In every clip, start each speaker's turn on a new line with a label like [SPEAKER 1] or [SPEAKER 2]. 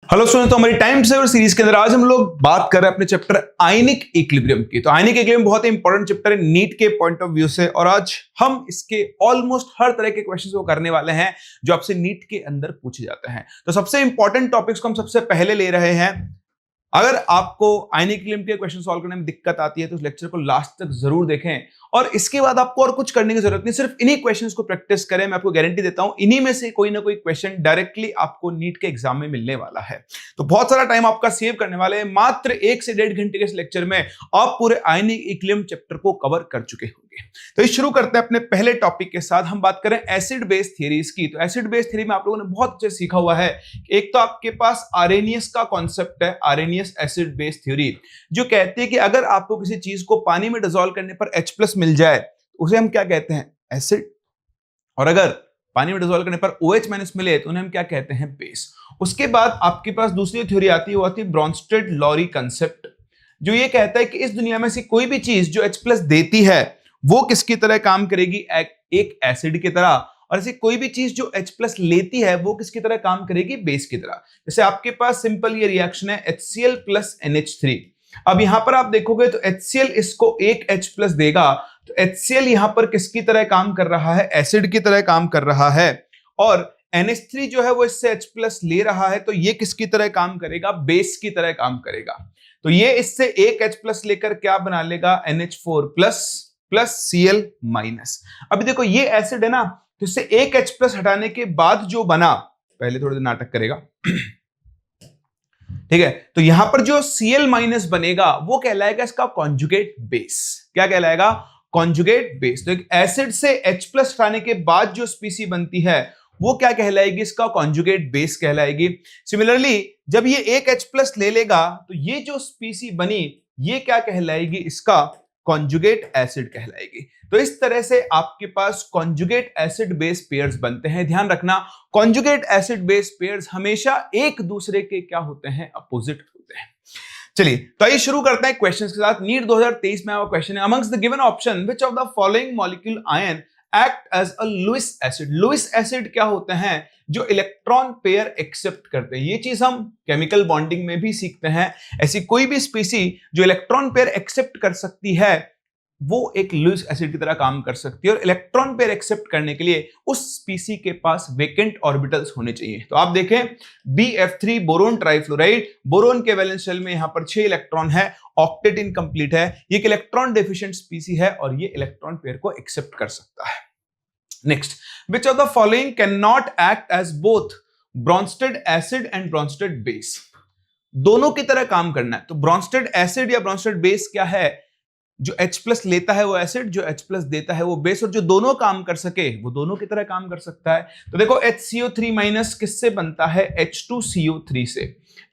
[SPEAKER 1] Hello student, तो हमारी time saver series के अंदर आज हम लोग बात कर रहे हैं अपने चैप्टर आयनिक इक्विलिब्रियम की। तो आयनिक इक्विलिब्रियम बहुत ही इंपॉर्टेंट चैप्टर है नीट के पॉइंट ऑफ व्यू से, और आज हम इसके ऑलमोस्ट हर तरह के क्वेश्चंस को करने वाले हैं जो आपसे नीट के अंदर पूछे जाते हैं। तो सबसे इंपॉर्टेंट टॉपिक्स को हम सबसे पहले ले रहे हैं। अगर आपको आयनिक इक्विलिब्रियम के क्वेश्चन सॉल्व करने में दिक्कत आती है तो इस लेक्चर को लास्ट तक जरूर देखें, और इसके बाद आपको और कुछ करने की जरूरत नहीं, सिर्फ इन्हीं क्वेश्चंस को प्रैक्टिस करें। मैं आपको गारंटी देता हूं इन्हीं में से कोई ना कोई क्वेश्चन डायरेक्टली आपको नीट के एग्जाम में मिलने वाला है। तो बहुत सारा टाइम आपका सेव करने वाले हैं। मात्र 1 से 1.5 घंटे के इस लेक्चर में आप पूरे आयनिक इक्विलिब्रियम चैप्टर को कवर कर चुके होंगे। तो इस शुरू करते हैं अपने पहले टॉपिक के साथ। हम बात करें एसिड बेस थ्योरीज की। तो एसिड बेस थ्योरी में आप लोगों ने बहुत अच्छे सीखा हुआ है। एक तो आपके पास आरेनियस का कॉन्सेप्ट है, आरेनियस एसिड बेस थ्योरी, जो कहती है कि अगर आपको किसी चीज को पानी में डिसॉल्व करने पर H+ मिल जाए उसे हम क्या कहते हैं, एसिड। और अगर पानी में डिसॉल्व करने पर OH- मिले तो उन्हें हम क्या कहते हैं, बेस। उसके बाद आपके पास दूसरी थ्योरी आती है, वो आती है ब्रॉन्स्टेड-लॉरी कंसेप्ट, जो ये कहता है कि इस दुनिया में से कोई भी चीज जो H+ देती है वो किसकी तरह काम करेगी, एक एसिड की तरह, और ऐसी कोई भी चीज जो H+ लेती है वो किसकी तरह काम करेगी, बेस की तरह। जैसे आपके पास सिंपल ये रिएक्शन है HCl + NH3। अब यहां पर आप देखोगे तो HCl इसको एक H+ देगा, तो HCl यहां पर किसकी तरह काम कर रहा है, एसिड की तरह काम कर रहा है, और NH3 जो है वो इससे H+ ले रहा है, तो ये किसकी तरह काम करेगा, बेस की तरह काम करेगा। तो ये इससे एक H+ लेकर क्या बना लेगा, NH4+ + Cl-। अभी देखो ये एसिड है ना, तो इससे एक H+ हटाने के बाद जो बना, पहले थोड़ा सा नाटक करेगा ठीक है। तो यहां पर जो Cl- बनेगा वो कहलाएगा इसका कॉन्जुगेट बेस। क्या कहलाएगा, कॉन्जुगेट बेस। तो एक एसिड से H+ हटाने के बाद जो स्पीसी बनती है वो क्या कहलाएगी, इसका कॉन्जुगेट बेस कहलाएगी। सिमिलरली जब ये एक H+ ले लेगा तो ये जो स्पीसी बनी ये क्या कहलाएगी, इसका कॉन्जुगेट एसिड कहलाएगी। तो इस तरह से आपके पास कॉन्जुगेट एसिड बेस पेयर्स बनते हैं। ध्यान रखना, कॉन्जुगेट एसिड बेस पेयर्स हमेशा एक दूसरे के क्या होते हैं, अपोजिट होते हैं। चलिए तो आइए शुरू करते हैं क्वेश्चंस के साथ। नीट 2023 में आया क्वेश्चन है, amongst the given option which of the following molecule ion act as a Lewis acid. Lewis acid क्या होते हैं, जो इलेक्ट्रॉन पेयर एक्सेप्ट करते हैं। ये चीज हम केमिकल बॉन्डिंग में भी सीखते हैं। ऐसी कोई भी स्पीसी जो इलेक्ट्रॉन पेयर एक्सेप्ट कर सकती है वो एक लुईस एसिड की तरह काम कर सकती है, और इलेक्ट्रॉन पेयर एक्सेप्ट करने के लिए उस स्पीसी के पास वेकेंट ऑर्बिटल्स होने चाहिए। तो आप देखें BF3 बोरोन ट्राइफ्लोराइड, बोरोन के वैलेंस शेल में यहां पर 6 इलेक्ट्रॉन है, ऑक्टेट इनकंप्लीट है, ये एक इलेक्ट्रॉन डेफिशिएंट स्पीसी है और ये इलेक्ट्रॉन पेयर को एक्सेप्ट कर सकता है। Next, which of the following can not act as both Bronsted acid and Bronsted base. दोनों की तरह काम करना है। तो ब्रॉन्स्टेड एसिड या ब्रॉन्स्टेड बेस क्या है, जो H+ लेता है वो एसिड, जो H+ देता है वो बेस, और जो दोनों काम कर सके वो दोनों की तरह काम कर सकता है। तो देखो HCO3- किससे बनता है, H2CO3 से।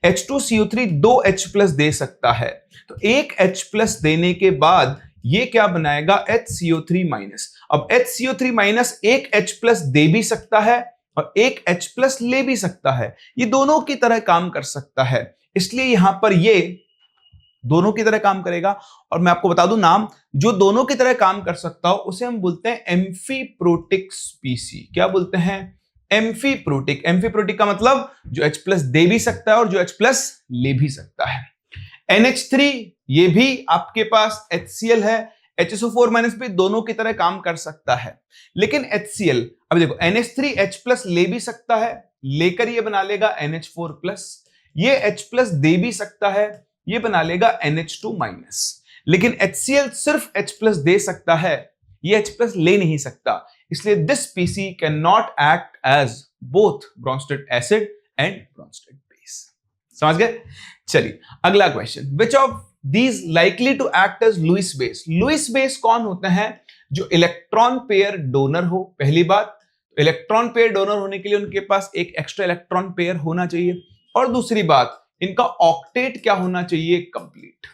[SPEAKER 1] H2CO3 2 H+ दे सकता है, तो एक H+ देने के बाद ये क्या बनाएगा, HCO3-। अब HCO3- एक H+ दे भी सकता है और एक H+ ले भी सकता है, ये दोनों की तरह काम कर सकता है, इसलिए यहां पर ये दोनों की तरह काम करेगा। और मैं आपको बता दूं नाम, जो दोनों की तरह काम कर सकता हो उसे हम बोलते हैं एम्फीप्रोटिक स्पीसी। क्या बोलते हैं, एम्फीप्रोटिक। एम्फीप्रोटिक का मतलब जो H+ दे भी सकता है और जो H+ ले भी सकता है। NH3 ये भी आपके पास HCl है, HSO4- भी दोनों की तरह काम कर सकता है, लेकिन HCl, अब देखो NH3 H+ ले भी सकता है, लेकर ये बना लेगा NH4+, ये H+ दे भी सकता है, ये बना लेगा NH2-। लेकिन HCl सिर्फ H+ दे सकता है, ये H+ ले नहीं सकता, इसलिए this species can not act as both Bronsted acid and Bronsted base. समझ गए। चलिए अगला question, which of these likely to act as Lewis base. Lewis base कौन होते हैं, जो इलेक्ट्रॉन पेयर डोनर हो। पहली बात, इलेक्ट्रॉन पेयर डोनर होने के लिए उनके पास एक एक्स्ट्रा इलेक्ट्रॉन पेयर होना चाहिए, और दूसरी बात इनका ऑक्टेट क्या होना चाहिए, कंप्लीट।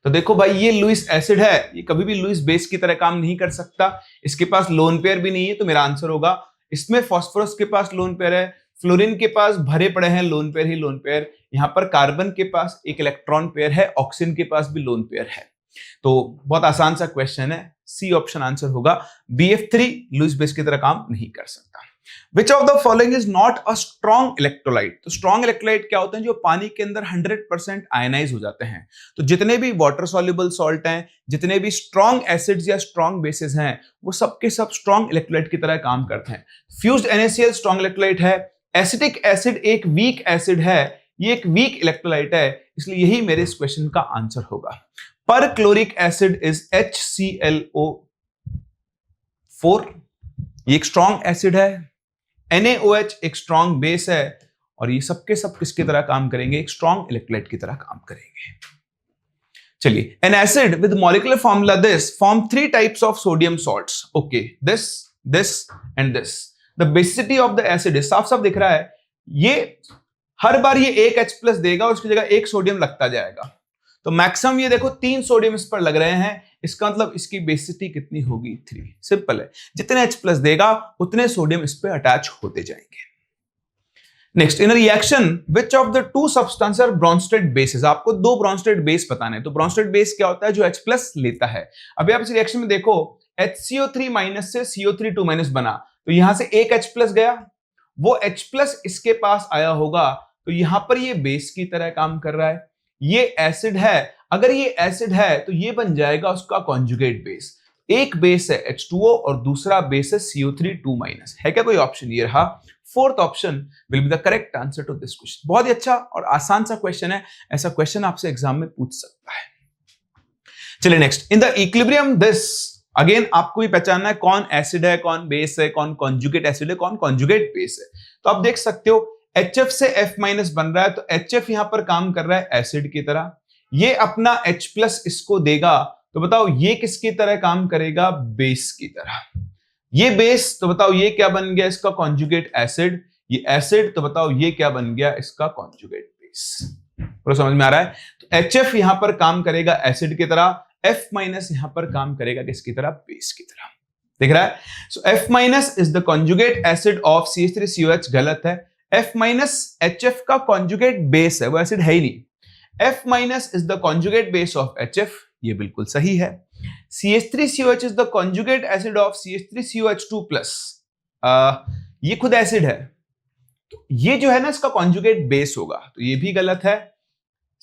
[SPEAKER 1] तो देखो भाई ये लुईस एसिड है, ये कभी भी लुईस बेस की तरह काम नहीं कर सकता, इसके पास लोन पेयर भी नहीं है, तो मेरा आंसर होगा इसमें फास्फोरस के पास लोन पेयर है, फ्लोरीन के पास भरे पड़े हैं लोन पेयर ही लोन पेयर, यहां पर कार्बन के पास एक इलेक्ट्रॉन पेयर है, ऑक्सीजन के पास भी लोन पेयर है। तो बहुत आसान सा क्वेश्चन है, सी ऑप्शन आंसर होगा। BF3 लुईस बेस की तरह काम नहीं कर सकता। विच of the following is not a strong electrolyte. तो स्ट्रॉन्ग इलेक्ट्रोलाइट क्या होते हैं, जो पानी के अंदर 100% आयनाइज हो जाते हैं। तो जितने भी वाटर सॉल्युबल सॉल्ट हैं, जितने भी स्ट्रॉन्ग एसिड्स या स्ट्रॉन्ग बेसिस हैं, वो सबके सब स्ट्रॉन्ग इलेक्ट्रोलाइट की तरह काम करते हैं। फ्यूज्ड NaCl स्ट्रॉन्ग इलेक्ट्रोलाइट है। एसिटिक एसिड एक वीक एसिड है, ये एक वीक इलेक्ट्रोलाइट है, इसलिए यही मेरे इस क्वेश्चन का आंसर होगा। पर क्लोरिक एसिड इज HClO4, ये एक स्ट्रॉन्ग एसिड है। NaOH एक स्ट्रॉन्ग बेस है, और ये सबके सब किसकी तरह काम करेंगे, एक स्ट्रॉन्ग इलेक्ट्रोलाइट की तरह काम करेंगे। चलिए, N acid with molecular formula this form 3 types of sodium salts. Okay, this and this. The basicity of the acid is, साफ साफ दिख रहा है, ये हर बार ये एक H+ देगा और उसकी जगह एक सोडियम लगता जाएगा। तो मैक्सिमम ये देखो 3 सोडियम इस पर लग रहे हैं, इसका मतलब इसकी बेसिसिटी कितनी होगी, 3। सिंपल है, जितने H+ देगा उतने सोडियम इस पे अटैच होते जाएंगे। Next, in reaction which of the 2 substance are Bronsted bases. आपको 2 ब्रॉन्स्टेड बेस बताने। तो ब्रॉन्स्टेड बेस क्या होता है, जो H+ लेता है। अभी आप इस रिएक्शन में देखो, HCO3- से CO3 बना, तो यहां से एक H+ गया, वो H+ इसके पास आया होगा, तो यहां पर ये बेस की तरह काम कर रहा है। ये एसिड है, अगर ये एसिड है तो ये बन जाएगा उसका कॉन्जुगेट बेस। एक बेस है H2O और दूसरा बेस है CO3 है क्या कोई ऑप्शन, ये रहा। 4th option will be the correct answer to this question. बहुत ही अच्छा और आसान सा क्वेश्चन है, ऐसा क्वेश्चन आपसे एग्जाम में पूछ सकता है। चलिए next, in the equilibrium this, again आपको भी पहचानना है कौन एसिड है, कौन बेस है, कौन कॉन्जुगेट एसिड है, कौन कॉन्जुगेट बेस है। तो आप देख सकते हो HF से F- बन रहा है, तो HF यहां पर काम कर रहा है एसिड की तरह, ये अपना H+ इसको देगा, तो बताओ ये किसकी तरह काम करेगा, बेस की तरह। ये बेस, तो बताओ ये क्या बन गया, इसका कॉन्जुगेट एसिड। ये एसिड, तो बताओ ये क्या बन गया, इसका कॉन्जुगेट बेस। पूरा समझ में आ रहा है। तो HF यहां पर काम करेगा एसिड की तरह, F- यहां पर काम करेगा किसकी तरह, बेस की तरह। दिख रहा है। सो F- is the conjugate acid of CH3COH, गलत है। F- HF का कॉन्जुगेट बेस है, वो एसिड है ही नहीं। F- is the conjugate base of HF, ये बिल्कुल सही है। CH3COH is the conjugate acid of CH3COH2+, ये खुद एसिड है, तो ये जो है ना इसका कॉन्जुगेट बेस होगा, तो ये भी गलत है।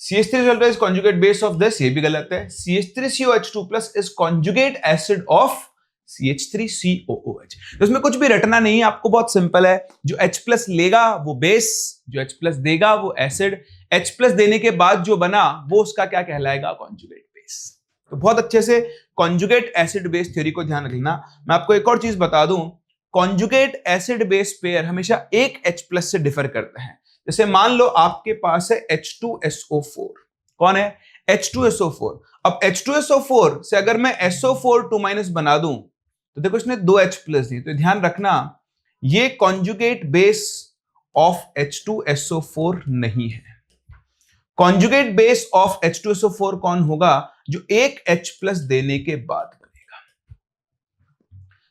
[SPEAKER 1] CH3 is conjugate base of this, ये भी गलत है। CH3COH2+ is conjugate acid of CH3COOH। तो इसमें कुछ भी रटना नहीं है, आपको बहुत सिंपल है। जो H+ लेगा वो बेस, जो H+ देगा वो एसिड, H+ देने के बाद जो बना वो उसका क्या कहलाएगा, कॉन्जुगेट बेस। तो बहुत अच्छे से कॉन्जुगेट एसिड बेस थ्योरी को ध्यान रखना। मैं आपको एक और चीज बता दूं, कॉन्जुगेट एसिड बेस पेयर हमेशा एक H+ से डिफर करते हैं। जैसे मान लो आपके पास है H2SO4, कौन है, H2SO4। अब H2SO4 से अगर मैं SO4 बना दूं, तो देखो इसने 2 H+ दी, तो ध्यान रखना ये कॉन्जुगेट बेस ऑफ H2SO4 नहीं है। कॉन्जुगेट बेस ऑफ H2SO4 कौन होगा, जो एक H+ देने के बाद बनेगा।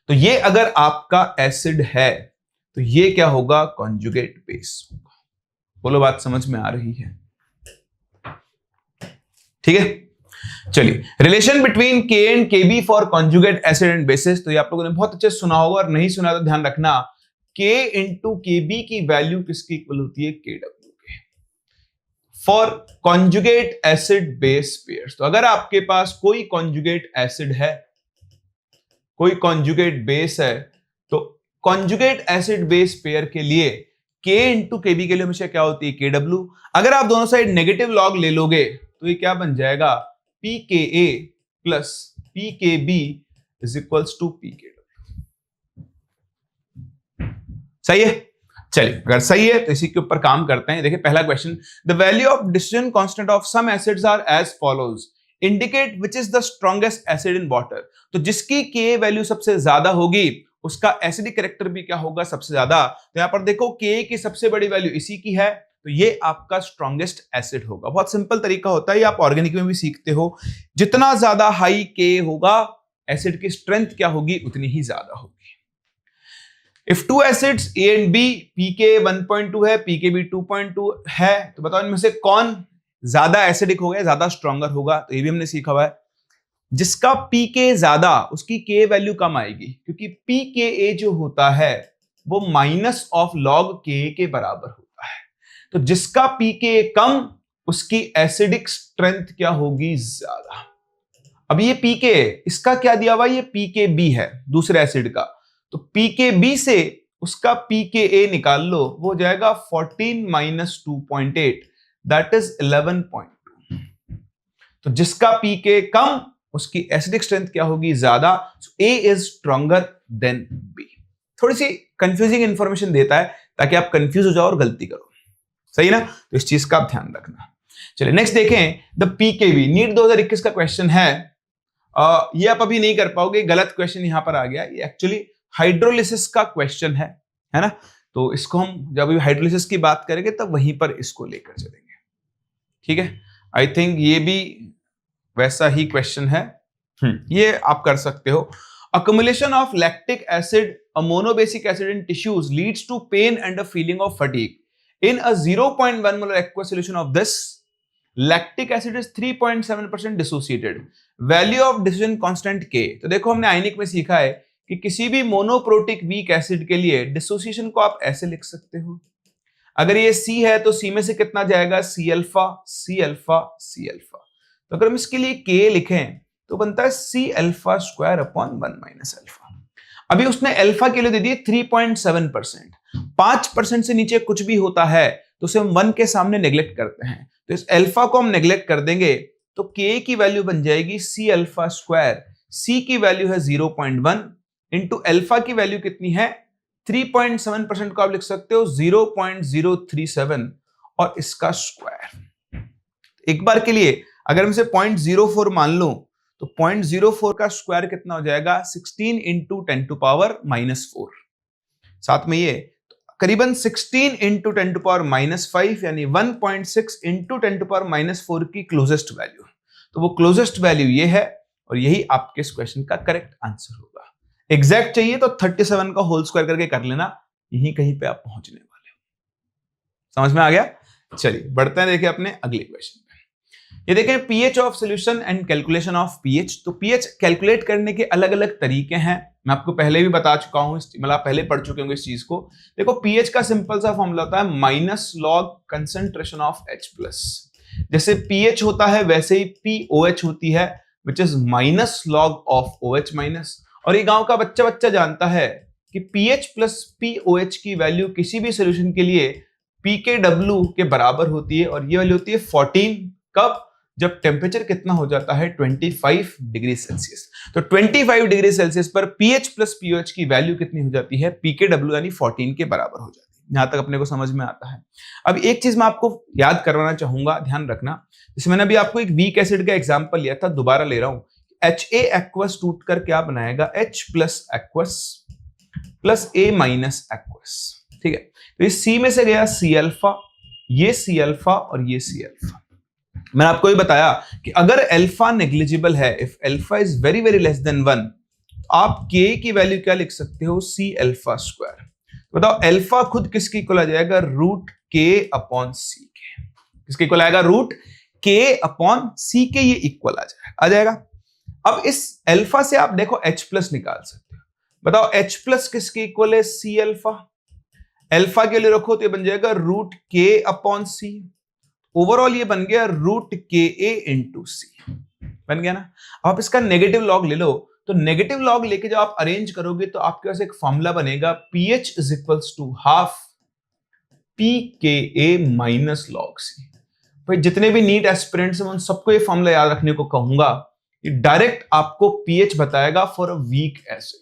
[SPEAKER 1] तो ये अगर आपका एसिड है तो ये क्या होगा, कॉन्जुगेट बेस होगा। बोलो बात समझ में आ रही है, ठीक है। चलिए, relation between K and KB for conjugate acid and bases. तो ये आप लोगों ने बहुत अच्छे सुना होगा, और नहीं सुना तो ध्यान रखना, K इंटू KB की वैल्यू किसकी इक्वल होती है, KW के, for conjugate acid base pairs. तो अगर आपके पास कोई कॉन्जुगेट एसिड है, कोई कॉन्जुगेट बेस है, तो कॉन्जुगेट एसिड बेस पेयर के लिए K इंटू KB के लिए हमेशा क्या होती है, KW। अगर आप दोनों साइड नेगेटिव लॉग ले लोगे तो ये क्या बन जाएगा, pKa plus pKb is equals to pKw। सही है। चलिए, अगर सही है तो इसी के ऊपर काम करते हैं। देखिए पहला question, the value of decision constant of some acids are as follows, indicate which is the strongest acid in water. तो जिसकी Ka वैल्यू सबसे ज्यादा होगी उसका एसिडिक कैरेक्टर भी क्या होगा, सबसे ज्यादा। तो यहां पर देखो Ka की सबसे बड़ी वैल्यू इसी की है, तो ये आपका स्ट्रॉन्गेस्ट एसिड होगा। बहुत सिंपल तरीका होता है, ये आप ऑर्गेनिक में भी सीखते हो। जितना ज्यादा हाई K होगा, एसिड की स्ट्रेंथ क्या होगी, उतनी ही ज्यादा होगी। If two acids A and B, pK 1.2 है, pKb 2.2 है, तो बताओ इनमें से कौन ज्यादा एसिडिक हो गया, ज्यादा स्ट्रॉन्गर होगा। तो ये भी हमने सीखा हुआ है, जिसका pK ज्यादा उसकी K वैल्यू कम आएगी, क्योंकि pKa जो होता है वो माइनस ऑफ log Ka के बराबर होता है। तो जिसका pKa कम उसकी एसिडिक स्ट्रेंथ क्या होगी, ज्यादा। अब ये pKa, इसका क्या दिया हुआ, ये pKb है दूसरे एसिड का, तो pKb से उसका pKa निकाल लो, वो हो जाएगा 14 माइनस 2.8 दैट इज 11.2। तो जिसका pK कम उसकी एसिडिक स्ट्रेंथ क्या होगी, ज्यादा। A is stronger than B। थोड़ी सी कंफ्यूजिंग इंफॉर्मेशन देता है ताकि आप कंफ्यूज हो जाओ और गलती करो, सही ना। तो इस चीज का आप ध्यान रखना। चलिए नेक्स्ट देखें, द pKb नीट 2021 का क्वेश्चन है। ये आप अभी नहीं कर पाओगे, गलत क्वेश्चन यहां पर आ गया। ये एक्चुअली हाइड्रोलिसिस का क्वेश्चन है ना। तो इसको हम जब हाइड्रोलिसिस की बात करेंगे तब वहीं पर इसको लेकर चलेंगे, ठीक है। आई थिंक ये भी वैसा ही क्वेश्चन है, ये आप कर सकते हो। accumulation of lactic acid, a monobasic acid in tissues leads to pain and a feeling of fatigue. In a 0.1 molar aqueous solution of this, lactic acid is 3.7% dissociated. Value of dissociation constant K. तो देखो हमने आयनिक में सीखा है कि किसी भी monoprotic weak acid के लिए डिसोसिएशन को आप ऐसे लिख सकते हो। अगर ये C है तो C में से कितना जाएगा, C alpha C alpha C alpha. तो अगर हम इसके लिए K लिखें तो बनता है C alpha square upon 1 minus alpha. अभी उसने अल्फा के लिए दे दिए 3.7%। 5% से नीचे कुछ भी होता है तो उसे हम 1 के सामने नेग्लेक्ट करते हैं, तो इस अल्फा को हम नेग्लेक्ट कर देंगे तो K की वैल्यू बन जाएगी C अल्फा स्क्वायर। C की वैल्यू है 0.1 इंटू अल्फा की वैल्यू कितनी है 3.7% को आप लिख सकते हो 0.037 और इसका स्क्वायर। एक बार के लिए अगर हम इसे 0.04 मान लो तो 0.04 का स्क्वायर कितना हो जाएगा 16 इंटू 10 टू पावर -4। साथ में ये करीबन 16 इंटू 10 टू पावर -5 यानी 1.6 इंटू 10 टू पावर -4 की क्लोजेस्ट वैल्यू। तो वो क्लोजेस्ट वैल्यू ये है और यही आपके इस क्वेश्चन का करेक्ट आंसर होगा। एग्जैक्ट चाहिए तो 37 का होल स्क्वायर करके कर लेना, यही कहीं पे आप पहुंचने वाले हो। समझ में आ गया। चलिए बढ़ते हैं, देखिए अपने अगले क्वेश्चन पे। ये देखें pH of solution and calculation of pH. तो पीएच कैलकुलेट करने के अलग अलग तरीके हैं, मैं आपको पहले भी बता चुका हूं, मतलब आप पहले पढ़ चुके होंगे इस चीज को। देखो पीएच का सिंपल सा फॉर्मूला होता है minus log concentration of H+। जैसे पीएच होता है वैसे ही पीओएच होती है which is minus log of OH minus. और ये गांव का बच्चा जानता है कि पीएच प्लस पीओएच की वैल्यू किसी भी सोल्यूशन के लिए pKw के बराबर होती है और ये वैल्यू होती है 14। कब? जब टेम्परेचर कितना हो जाता है 25 डिग्री सेल्सियस। तो 25 डिग्री सेल्सियस पर पीएच प्लस पीओएच की वैल्यू कितनी हो जाती है pKw यानी 14 के बराबर हो जाती है। यहां तक अपने को समझ में आता है। अब एक चीज मैं आपको याद करवाना चाहूंगा, ध्यान रखना। जैसे मैंने अभी आपको एक वीक एसिड का एग्जांपल लिया था, दोबारा ले रहा हूं। HA एक्वस टूट कर क्या बनाएगा H plus aqueous plus A minus aqueous, ठीक है। तो इस C में से गया C अल्फा, ये C अल्फा और ये C अल्फा। मैंने आपको ये बताया कि अगर अल्फा नेग्लिजिबल है, if alpha is very very less than 1, आप K की वैल्यू क्या लिख सकते हो C अल्फा स्क्वायर। बताओ अल्फा खुद किसके इक्वल आ जाएगा, रूट K अपॉन C के। किसके इक्वल आएगा, रूट K अपॉन C के, ये इक्वल आ जाएगा। अब इस अल्फा से आप देखो H प्लस निकाल सकते हो। बताओ H प्लस किसके इक्वल है, C अल्फा। अल्फा के लिए रखो तो ये बन जाएगा root K upon C। Overall ये बन गया रूट KA इंटू C, बन गया ना। आप इसका नेगेटिव लॉग ले लो, तो नेगेटिव लॉग लेके जब आप अरेंज करोगे तो आपके पास एक फॉर्मूला बनेगा pH is equals to half pKa minus log C। भाई जितने भी नीट एस्पिरेंट्स हैं उन सबको ये फॉर्मूला याद रखने को कहूंगा। ये डायरेक्ट आपको pH बताएगा फॉर अ वीक एसिड।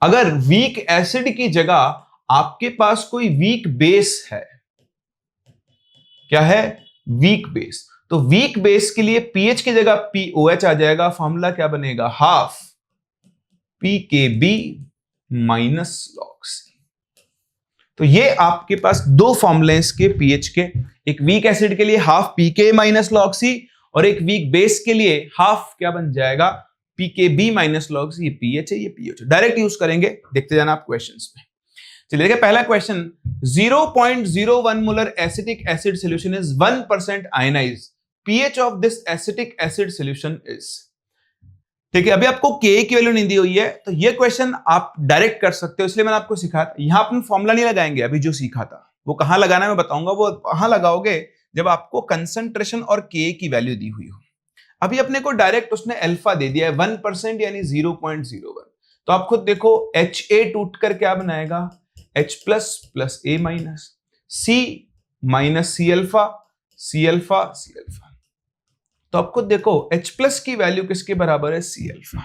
[SPEAKER 1] अगर वीक एसिड की जगह आपके पास कोई वीक बेस है, क्या है, वीक बेस, तो वीक बेस के लिए pH की जगह POH आ जाएगा। फॉर्मूला क्या बनेगा, half pKb minus log C। तो ये आपके पास दो फॉर्मूले इसके pH के, एक वीक एसिड के लिए half pK minus log C और एक वीक बेस के लिए हाफ क्या बन जाएगा pKb माइनस लॉग C। ये pH है, ये POH। डायरेक्ट यूज करेंगे, देखते जाना आप क्वेश्चंस में। चलिए देखिए पहला question, 0.01 molar acetic acid solution is 1% ionised. pH of this acetic acid solution is। ठीक है, अभी आपको के की वैल्यू नहीं दी हुई है, तो ये क्वेश्चन आप डायरेक्ट कर सकते हो, इसलिए मैंने आपको सिखाया था। यहां अपन फॉर्मूला नहीं लगाएंगे, अभी जो सीखा था वो कहां लगाना है मैं बताऊंगा, वो कहां लगाओगे जब आपको कंसंट्रेशन और के की वैल्यू दी हुई हो। अभी अपने को डायरेक्ट उसने अल्फा दे दिया है 1% यानी 0.01, तो आप खुद देखो Ha टूट कर क्या बनाएगा, H plus plus A minus, C minus C alpha, C alpha C alpha. तो आप खुद देखो H प्लस की वैल्यू किसके बराबर है, C अल्फा।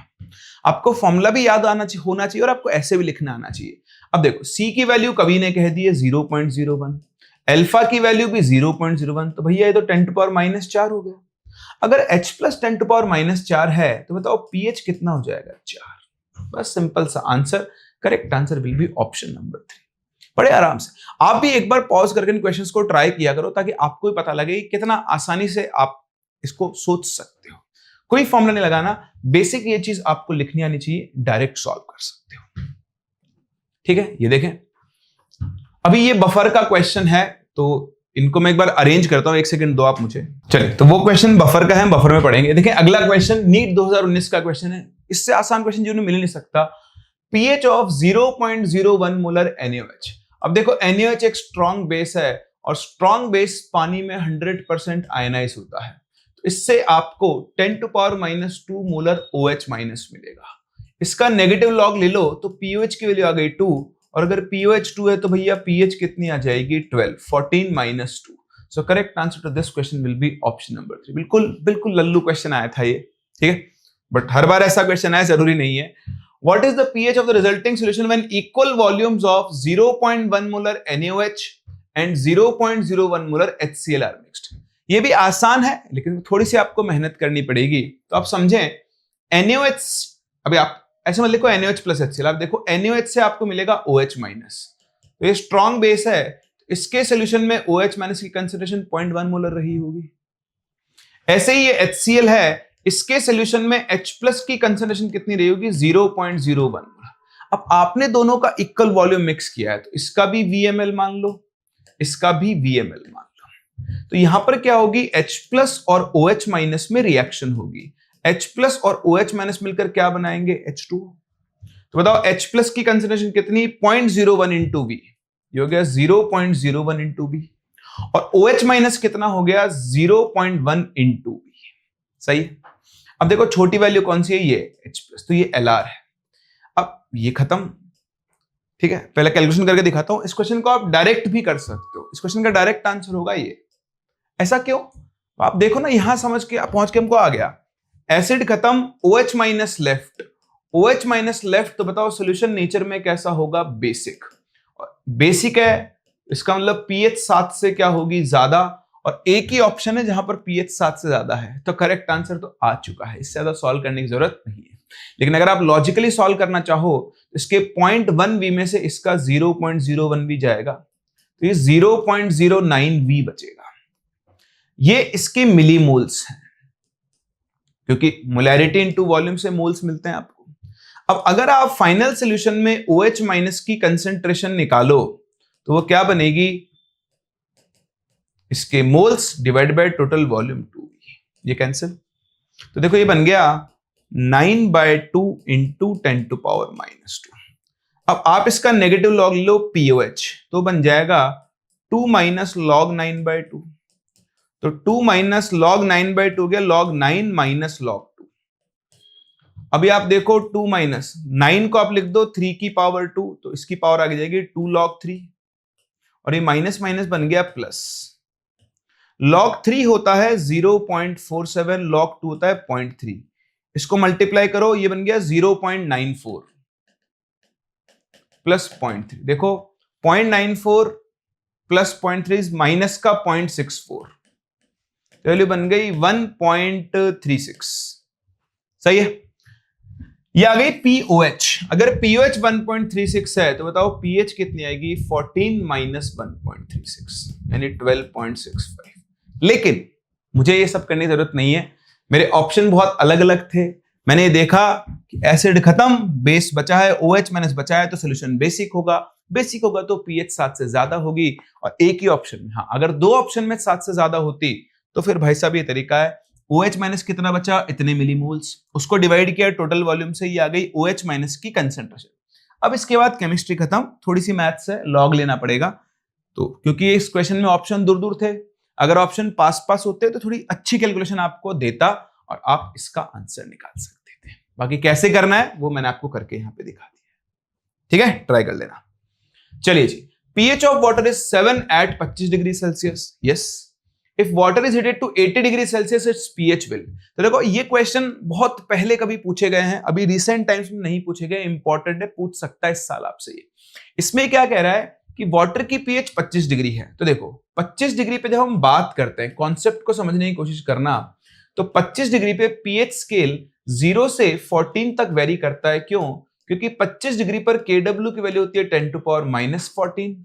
[SPEAKER 1] आपको फॉर्मूला भी याद होना चाहिए और आपको ऐसे भी लिखना आना चाहिए। अब देखो C की वैल्यू कवि ने कह दी है 0.01, अल्फा की वैल्यू भी 0.01, तो भैया ये तो 10⁻⁻4 हो गया। अगर H प्लस 10⁻⁻4 है तो बताओ pH कितना हो जाएगा, 4। बस सिंपल सा answer, correct answer will be option number 3। बड़े आराम से आप भी एक बार पॉज करके इन क्वेश्चंस को ट्राई किया करो, ताकि आपको भी पता लगे कितना आसानी से आप इसको सोच सकते हो। कोई फॉर्मूला नहीं लगाना, बेसिक ये चीज आपको लिखनी आनी चाहिए, डायरेक्ट सॉल्व कर सकते हो। ठीक है, ये देखें अभी ये बफर का क्वेश्चन है, तो इनको मैं एक बार अरेंज करता हूं, एक सेकंड दो आप मुझे। चलिए, तो वो क्वेश्चन बफर का है, बफर में पढ़ेंगे। देखें अगला क्वेश्चन नीट 2019 का क्वेश्चन है, इससे आसान क्वेश्चन जीवन में मिल नहीं सकता। pH of 0.01 molar NaOH। अब देखो NaOH एक स्ट्रॉन्ग बेस है और स्ट्रॉन्ग बेस पानी में 100% आयनाइज होता है, तो इससे आपको 10⁻⁻2 मोलर OH माइनस मिलेगा। इसका नेगेटिव लॉग ले लो तो pOH की वैल्यू आ गई 2, और अगर pOH 2 है तो भैया pH कितनी आ जाएगी, 12, 14 minus 2। So correct answer to this question will be option number 3। बिल्कुल बिल्कुल लल्लू क्वेश्चन आया था ये, ठीक है, बट हर बार ऐसा क्वेश्चन आया जरूरी नहीं है। What is the pH of the resulting solution when equal volumes of 0.1 molar NaOH and 0.01 molar HCl are mixed? ये भी आसान है लेकिन थोड़ी सी आपको मेहनत करनी पड़ेगी। तो आप समझें NaOH, अभी आप ऐसे मत लिखो NaOH प्लस HCl, आप देखो NaOH से आपको मिलेगा OH माइनस, तो ये स्ट्रॉन्ग बेस है, इसके सोल्यूशन में OH माइनस की कंसेंट्रेशन 0.1 मोलर रही होगी। ऐसे ही ये HCl है, इसके सोल्यूशन में H प्लस की कंसेंट्रेशन कितनी रही होगी, 0.01। अब आपने दोनों का इक्वल वॉल्यूम मिक्स किया है, तो इसका भी VML मान लो, इसका भी VML मान लो, तो यहां पर क्या होगी, H प्लस और OH माइनस में रिएक्शन होगी। H प्लस और OH माइनस मिलकर क्या बनाएंगे, H2। तो बताओ H प्लस की कंसेंट्रेशन कितनी, 0.01 इंटू V, ये हो गया 0.01 इंटू V, और OH माइनस कितना हो गया, 0.1 इंटू V। सही है। अब देखो छोटी वैल्यू कौन सी है, ये H प्लस, तो ये Lr है। अब ये खत्म, ठीक है, पहले कैलकुलेशन करके दिखाता हूं। इस क्वेश्चन को आप डायरेक्ट भी कर सकते हो, इस क्वेश्चन का डायरेक्ट आंसर होगा ये। ऐसा क्यों, आप देखो ना, यहां समझ के पहुंच के हमको आ गया, एसिड खत्म, OH minus left, OH minus left, तो बताओ सोल्यूशन नेचर में कैसा होगा, बेसिक। बेसिक है इसका मतलब pH 7 से क्या होगी, ज्यादा, और एक ही ऑप्शन है जहां पर pH 7 से ज्यादा है, तो करेक्ट आंसर तो आ चुका है, इससे ज्यादा सॉल्व करने की जरूरत नहीं है। लेकिन अगर आप लॉजिकली सॉल्व करना चाहो तो इसके 0.1 V में से इसका 0.01 V जाएगा, तो ये 0.09 V बचेगा। ये इसके मिलीमोल्स हैं, क्योंकि मोलैरिटी इनटू वॉल्यूम से मोल्स मिलते हैं आपको। अब अगर आप फाइनल सॉल्यूशन में OH माइनस की कंसेंट्रेशन निकालो तो वो क्या बनेगी, इसके moles divide by total volume 2, ये कैंसिल, तो देखो ये बन गया 9/2 इंटू 10⁻⁻²। अब आप इसका नेगेटिव लॉग लो POH, तो बन जाएगा 2 माइनस लॉग 9/2, तो 2 माइनस लॉग 9/2 गया लॉग 9 माइनस लॉग 2। अभी आप देखो 2 माइनस 9 को आप लिख दो 3 की पावर 2, तो इसकी पावर आ जाएगी 2 लॉग 3, और ये माइनस माइनस बन गया प्लस। लॉग 3 होता है 0.47, लॉग 2 होता है 0.3, इसको मल्टीप्लाई करो, ये बन गया 0.94 प्लस 0.3। देखो 0.94 प्लस 0.3 माइनस का 0.64, वैल्यू बन गई 1.36। सही है, ये आ गई POH। अगर POH 1.36 है तो बताओ pH कितनी आएगी, 14 माइनस 1.36 यानी 12.65। लेकिन मुझे ये सब करने की जरूरत नहीं है, मेरे ऑप्शन बहुत अलग अलग थे। मैंने देखा कि एसिड खत्म, बेस बचा है, OH माइनस बचा है, तो सोल्यूशन बेसिक होगा, बेसिक होगा तो pH 7 से ज्यादा होगी, और एक ही ऑप्शन में, हाँ अगर दो ऑप्शन में 7 से ज्यादा होती तो फिर भाई साहब ये तरीका है, OH माइनस कितना बचा, इतने मिलीमोल्स, उसको डिवाइड किया टोटल वॉल्यूम से, ये आ गई OH माइनस की कंसेंट्रेशन। अब इसके बाद केमिस्ट्री खत्म, थोड़ी सी मैथ्स है, लॉग लेना पड़ेगा। तो क्योंकि इस क्वेश्चन में ऑप्शन दूर दूर थे, अगर ऑप्शन पास पास होते तो थोड़ी अच्छी कैलकुलेशन आपको देता और आप इसका आंसर निकाल सकते थे। बाकी कैसे करना है वो मैंने आपको करके यहां पे दिखा दिया, ठीक है, ट्राई कर लेना। चलिए जी, pH of water is 7 at 25 degree Celsius. Yes, if water is heated to 80 degree Celsius its pH will। तो देखो ये क्वेश्चन बहुत पहले कभी पूछे गए हैं, अभी रिसेंट टाइम्स में नहीं पूछे गए, इंपॉर्टेंट है, पूछ सकता है इस साल आपसे ये। इसमें क्या कह रहा है कि वाटर की pH 25 डिग्री है। तो देखो 25 डिग्री पे जब हम बात करते हैं, कॉन्सेप्ट को समझने की कोशिश करना, तो 25 डिग्री पे pH स्केल 0 से 14 तक वेरी करता है। क्यों? क्योंकि 25 डिग्री पर Kw की वैल्यू होती है 10⁻⁻14।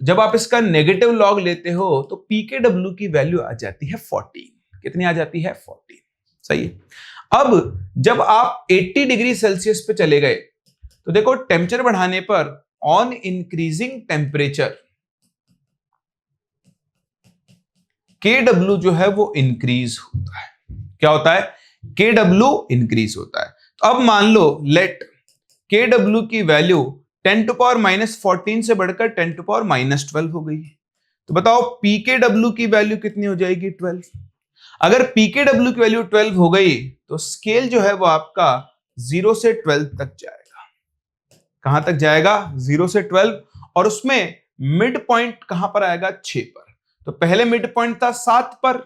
[SPEAKER 1] जब आप इसका नेगेटिव लॉग लेते हो तो pKw की वैल्यू आ जाती है 14। कितनी आ जाती है? 14। सही है। अब जब आप 80 डिग्री सेल्सियस पे चले गए तो देखो टेम्परेचर बढ़ाने पर ऑन इंक्रीजिंग टेम्परेचर Kw जो है वो इंक्रीज होता है। क्या होता है? Kw इंक्रीज होता है। तो अब मान लो लेट Kw की वैल्यू 10⁻⁻14 से बढ़कर 10⁻⁻12 हो गई। तो बताओ pKw की वैल्यू कितनी हो जाएगी? 12। अगर pKw की वैल्यू 12 हो गई तो स्केल जो है वो आपका 0 से 12 तक जाएगा। कहां तक जाएगा? 0 से 12। और उसमें मिड पॉइंट कहां पर आएगा? 6 पर। तो पहले मिड पॉइंट था 7 पर,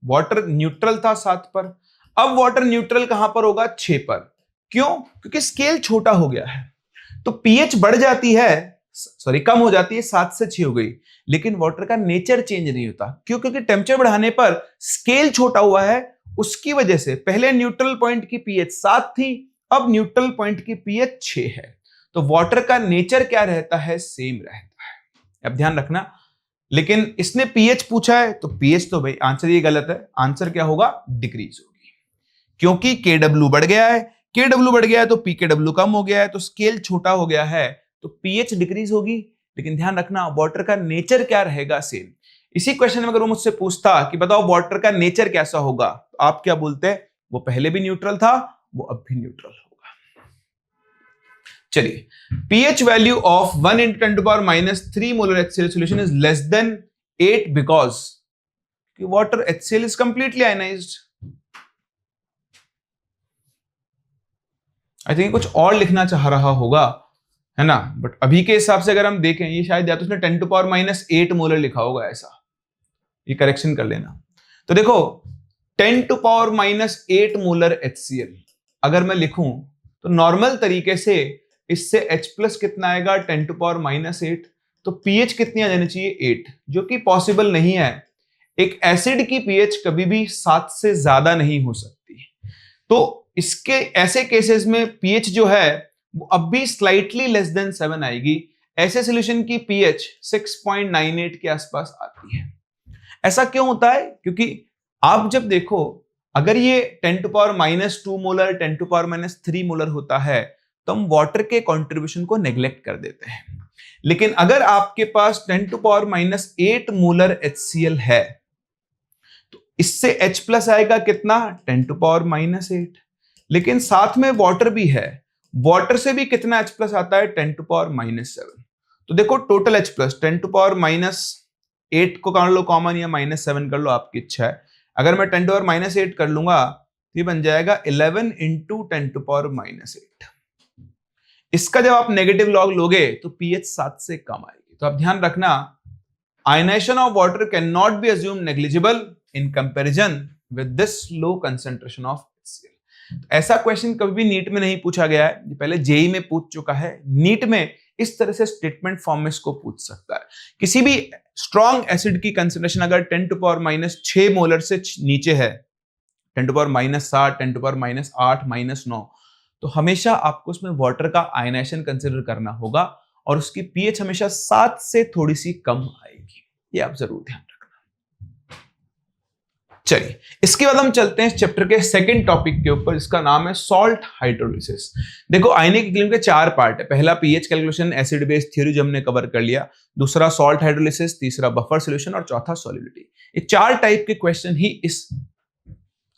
[SPEAKER 1] वाटर न्यूट्रल था 7 पर। अब वाटर न्यूट्रल कहां पर होगा? 6 पर। क्यों? क्योंकि स्केल छोटा हो गया है। तो pH बढ़ जाती है, सॉरी कम हो जाती है, 7 से 6 हो गई, लेकिन वाटर का नेचर चेंज नहीं होता। क्यों? क्योंकि टेम्परेचर बढ़ाने पर स्केल छोटा हुआ है, उसकी वजह से पहले न्यूट्रल पॉइंट की pH 7 थी, अब न्यूट्रल पॉइंट की pH 6 है। तो वाटर का नेचर क्या रहता है? सेम रहता है। अब ध्यान रखना, लेकिन इसने pH पूछा है तो pH तो भाई आंसर ये गलत है। आंसर क्या होगा? डिक्रीज होगी, क्योंकि Kw बढ़ गया है। Kw बढ़ गया है तो pKw कम हो गया है, तो स्केल छोटा हो गया है, तो pH डिक्रीज होगी। लेकिन ध्यान रखना वाटर का नेचर क्या रहेगा? सेम। इसी क्वेश्चन में अगर वो मुझसे पूछता कि बताओ वाटर का नेचर कैसा होगा, तो आप क्या बोलते हैं? वो पहले भी न्यूट्रल था, वो अब भी न्यूट्रल होगा। चलिए, pH value of 1 × 10⁻³ molar HCl solution is less than 8 because water HCl is completely ionised. I think कुछ और लिखना चाह रहा होगा, है ना, बट अभी के हिसाब से अगर हम देखें, ये शायद या तो उसने 10⁻⁸ मोलर लिखा होगा, ऐसा, ये करेक्शन कर लेना। तो देखो 10⁻⁸ मोलर HCl अगर मैं लिखूं तो नॉर्मल तरीके से इससे H+ कितना आएगा? 10⁻⁸। तो pH कितनी आ जानी चाहिए? 8, जो कि पॉसिबल नहीं है। एक एसिड की pH कभी भी 7 से ज्यादा नहीं हो सकती। तो इसके ऐसे केसेस में pH जो है वो अब भी स्लाइटली लेस देन 7 आएगी। ऐसे सॉल्यूशन की pH 6.98 के आसपास आती है। ऐसा क्यों होता है? क्योंकि आप जब देखो, अगर ये 10⁻² मोलर 10⁻³ मोलर होता है तो हम वाटर के कंट्रीब्यूशन को नेग्लेक्ट कर देते हैं। लेकिन अगर आपके पास 10⁻8 मोलर HCl है तो इससे H+ आएगा कितना? 10⁻8। लेकिन साथ में वाटर भी है, वाटर से भी कितना H+ आता है? 10⁻7। तो देखो टोटल H+ 10⁻8 को कर लो कॉमन या -7 कर लो, आपकी इच्छा है। अगर मैं 10⁻8 कर लूंगा तो ये बन जाएगा 11 × 10⁻8। इसका जब आप नेगेटिव लॉग लोगे तो pH 7 से कम आएगी। तो आप ध्यान रखना, ionization of water can not be assume negligible in comparison with this low concentration of HCl। ऐसा क्वेश्चन कभी भी नीट में नहीं पूछा गया है, ये पहले जेई में पूछ चुका है। नीट में इस तरह से स्टेटमेंट फॉर्म में इसको पूछ सकता है। किसी भी स्ट्रॉन्ग एसिड की कंसेंट्रेशन अगर 10⁻6 मोलर से नीचे है, 10⁻7, 10⁻8, -9, तो हमेशा आपको उसमें वाटर का आयनाइजेशन कंसिडर करना होगा और उसकी pH हमेशा 7 से थोड़ी सी कम आएगी। ये आप जरूर ध्यान रखना। चलिए, इसके बाद हम चलते हैं इस चैप्टर के सेकंड टॉपिक के ऊपर, जिसका नाम है सॉल्ट हाइड्रोलिसिस। देखो, आयनिक इक्विलिब्रियम के 4 पार्ट है। पहला pH calculation, acid base theory जो हमने कवर कर लिया, दूसरा सॉल्ट हाइड्रोलिसिस, तीसरा बफर सॉल्यूशन और चौथा सॉल्युबिलिटी। ये 4 टाइप के क्वेश्चन ही इस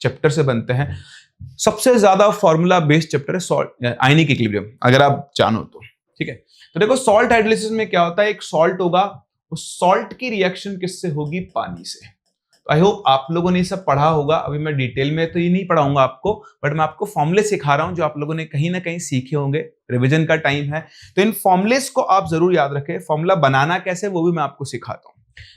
[SPEAKER 1] चैप्टर से बनते हैं। सबसे ज्यादा फॉर्मूला बेस्ड चैप्टर है सॉल्ट आयनिक इक्विलिब्रियम, अगर आप जानो तो। ठीक है, तो देखो सॉल्ट हाइड्रोलिसिस में क्या होता है, एक सॉल्ट होगा, उस सॉल्ट की रिएक्शन किससे होगी, पानी से। तो आई होप आप लोगों ने ये सब पढ़ा होगा। अभी मैं डिटेल में तो ये नहीं पढ़ाऊंगा आपको, बट मैं आपको फॉर्मूले सिखा रहा हूं जो आप लोगों ने कहीं ना कहीं सीखे होंगे। रिवीजन का टाइम है, तो इन फॉर्मूलेस को आप जरूर याद रखें। फॉर्मूला बनाना कैसे वो भी मैं आपको सिखाता हूं।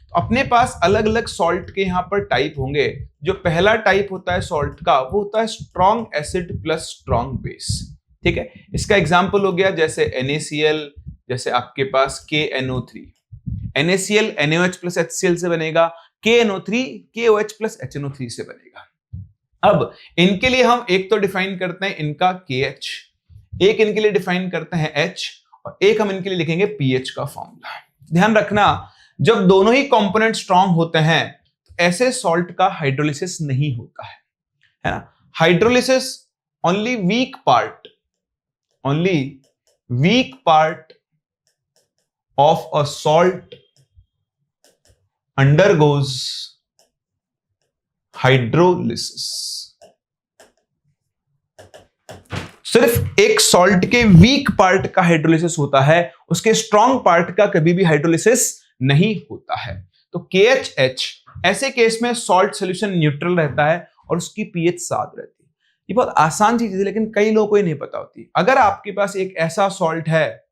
[SPEAKER 1] तो अपने पास अलग अलग सॉल्ट के यहाँ पर टाइप होंगे। जो पहला टाइप होता है सॉल्ट का, वो होता है strong acid plus strong base. ठीक है, इसका एग्जाम्पल हो गया जैसे NaCl, जैसे आपके पास KNO3। NaCl NaOH plus HCl से बनेगा, KNO3 KOH प्लस HNO3 से बनेगा। अब इनके लिए हम एक तो डिफाइन करते हैं इनका KH, एक इनके लिए डिफाइन करते हैं H, और एक हम इनके लिए लिखेंगे pH का फॉर्मूला। ध्यान रखना, जब दोनों ही कंपोनेंट स्ट्रांग होते हैं तो ऐसे सॉल्ट का हाइड्रोलिसिस नहीं होता है ना। Hydrolysis only weak part of a salt undergoes hydrolysis. सिर्फ एक सॉल्ट के वीक पार्ट का हाइड्रोलिसिस होता है, उसके स्ट्रॉन्ग पार्ट का कभी भी हाइड्रोलिसिस नहीं होता है। तो KHH ऐसे केस में सॉल्ट सॉल्यूशन न्यूट्रल रहता है और उसकी pH 7 रहती है। ये बहुत आसान चीज है, लेकिन कई लोगों को ये नहीं पता होती। अगर आपके पास एक ऐसा सॉल्ट है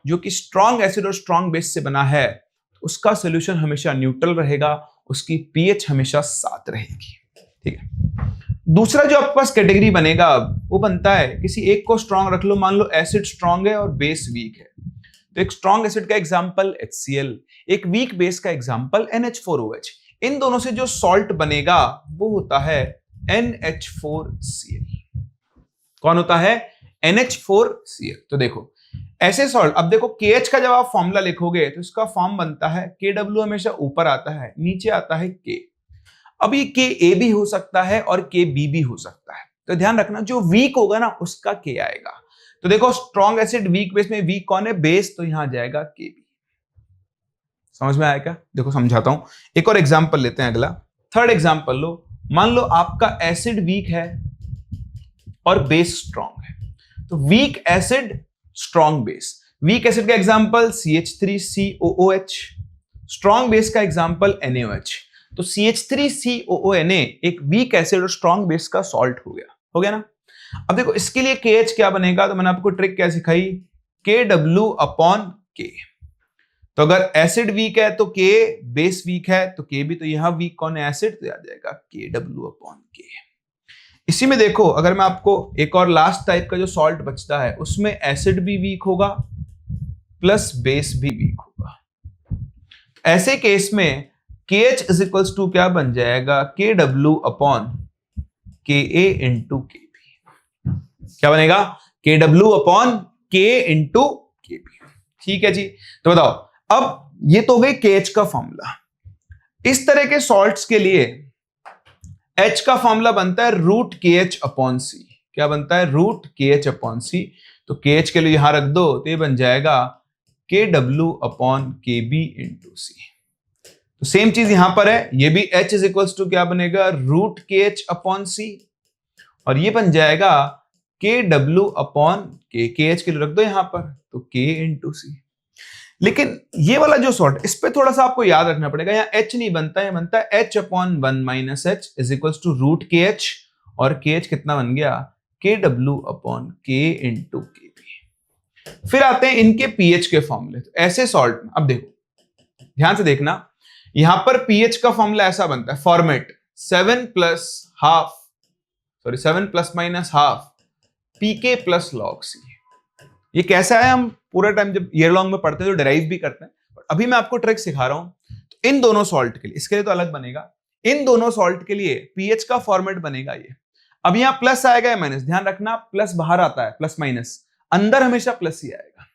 [SPEAKER 1] जो कि स्ट्रॉन्ग एसिड और स्ट्रॉन्ग बेस से बना है, उसका सॉल्यूशन हमेशा न्यूट्रल रहेगा, उसकी pH हमेशा 7 रहेगी। ठीक है, दूसरा जो आपके पास कैटेगरी बनेगा वो बनता है, किसी एक को स्ट्रॉन्ग रख लो, मान लो एसिड स्ट्रॉन्ग है और बेस वीक है, तो एक स्ट्रॉन्ग एसिड का एग्जांपल HCl, एक वीक बेस का एग्जांपल NH4OH। इन दोनों से जो सॉल्ट बनेगा वो होता है NH4Cl। कौन होता है, NH4Cl। तो देखो ऐसे सॉल्ट, अब देखो KH का जब आप फॉर्मूला लिखोगे तो इसका फॉर्म बनता है KW हमेशा ऊपर आता है, नीचे आता है K। अब ये KA भी हो सकता है और KB भी हो सकता है, तो ध्यान रखना जो वीक होगा ना उसका K आएगा। तो देखो स्ट्रॉन्ग एसिड वीक बेस में वीक कौन है, बेस, तो यहां जाएगा KB। समझ में आया क्या? देखो समझाता हूं, एक और एग्जांपल लेते हैं, अगला थर्ड एग्जांपल लो। मान लो आपका एसिड वीक है और बेस स्ट्रॉन्ग है, तो weak acid strong base. Weak acid का एग्जांपल CH3COOH, स्ट्रॉन्ग बेस का एग्जांपल NaOH। तो CH3COONA एक वीक एसिड और स्ट्रॉन्ग बेस का सॉल्ट हो गया ना। अब देखो इसके लिए KH क्या बनेगा, तो मैंने आपको ट्रिक क्या सिखाई, KW/K। तो अगर एसिड वीक है तो K, बेस वीक है तो K भी, तो यहां वीक कौन है, एसिड, तो आ जाएगा KW/K। इसी में देखो, अगर मैं आपको एक और लास्ट टाइप का जो सॉल्ट बचता है, उसमें एसिड भी वीक होगा प्लस बेस भी वीक होगा। ऐसे केस में KH इज इक्वल्स टू क्या बन जाएगा, KW/Ka इंटू Kb। क्या बनेगा, KW/K इंटू Kb। ठीक है जी, तो बताओ, अब ये तो हो गई KH का फॉर्मूला। इस तरह के सॉल्ट्स के लिए H का फॉर्मूला बनता है √KH/C। क्या बनता है, √KH/C। तो KH के लिए यहां रख दो, तो ये बन जाएगा KW/KB इंटू C। तो सेम चीज यहां पर है, ये भी H इज इक्वल्स टू क्या बनेगा, √KH/C, और ये बन जाएगा KW/K। KH के लिए रख दो यहां पर, तो K इंटू C। लेकिन ये वाला जो सॉल्ट, इस पे थोड़ा सा आपको याद रखना पड़ेगा, यहाँ H नहीं बनता है, बनता है H/1 - H is equals to √KH, और KH कितना बन गया, KW/K इंटू KB। फिर आते हैं इनके pH के फॉर्मूले। तो ऐसे सॉल्ट में अब देखो ध्यान से देखना, यहां पर pH का फॉर्मूला ऐसा बनता है, format 7 ± half pK plus log C। ये कैसा है, हम पूरा टाइम जब ईयर लॉन्ग में पढ़ते हैं तो डिराइव भी करते हैं, अभी मैं आपको ट्रिक सिखा रहा हूं। तो इन दोनों सॉल्ट के लिए, इसके लिए तो अलग बनेगा, इन दोनों सॉल्ट के लिए pH का फॉर्मेट बनेगा ये। अब यहां प्लस आएगा या माइनस, ध्यान रखना प्लस बाहर आता है, प्लस माइनस, अंदर हमेशा प्लस ही आएगा।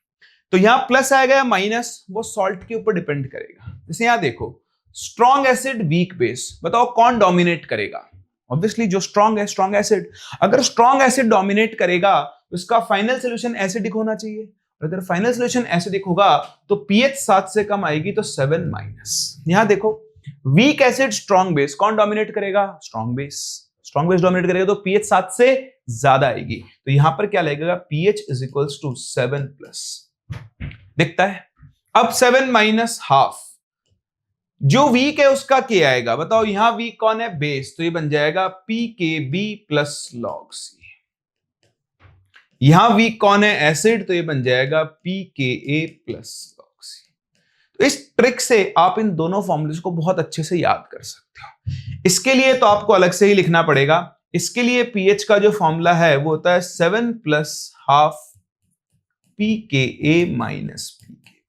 [SPEAKER 1] तो यहां प्लस आएगा या माइनस, वो सॉल्ट के ऊपर डिपेंड करेगा। जैसे यहां देखो, स्ट्रॉन्ग एसिड वीक बेस, बताओ कौन डोमिनेट करेगा, ऑब्वियसली जो स्ट्रॉन्ग है, स्ट्रॉन्ग एसिड। अगर स्ट्रॉन्ग एसिड डोमिनेट करेगा तो इसका फाइनल सोल्यूशन एसिडिक होना चाहिए, और अगर फाइनल सोल्यूशन एसिडिक होगा तो pH 7 से कम आएगी, तो 7-। यहां देखो वीक एसिड स्ट्रॉन्ग बेस, कौन डोमिनेट करेगा, strong base. Strong base dominate करेगा तो पीएच 7 से ज्यादा आएगी, तो यहां पर क्या लगेगा, पीएच इज इक्वल्स टू 7+, दिखता है। अब 7 माइनस हाफ, जो वीक है उसका के आएगा, बताओ यहां वीक कौन है, बेस, तो ये बन जाएगा P K B plus log c. यहां वीक कौन है, एसिड, तो ये बन जाएगा पी के ए प्लस लॉग सी। तो इस ट्रिक से आप इन दोनों फॉर्मूलेस को बहुत अच्छे से याद कर सकते हो। इसके लिए तो आपको अलग से ही लिखना पड़ेगा। इसके लिए पीएच का जो फॉर्मूला है वो होता है 7 प्लस हाफ पी के ए माइनस पी के बी।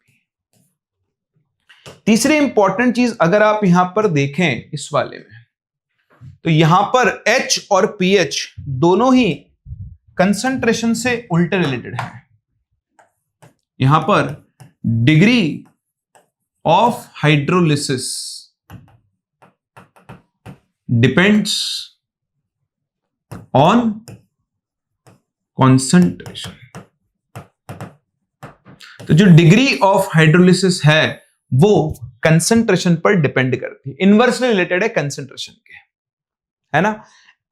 [SPEAKER 1] तीसरी इंपॉर्टेंट चीज अगर आप यहां पर देखें इस वाले में, तो यहां पर H और पीएच दोनों ही कंसंट्रेशन से उल्टे रिलेटेड है। यहां पर degree of hydrolysis depends on concentration. तो जो डिग्री ऑफ हाइड्रोलिसिस है वो कंसंट्रेशन पर डिपेंड करती है, इनवर्सली रिलेटेड है कंसंट्रेशन के, है ना।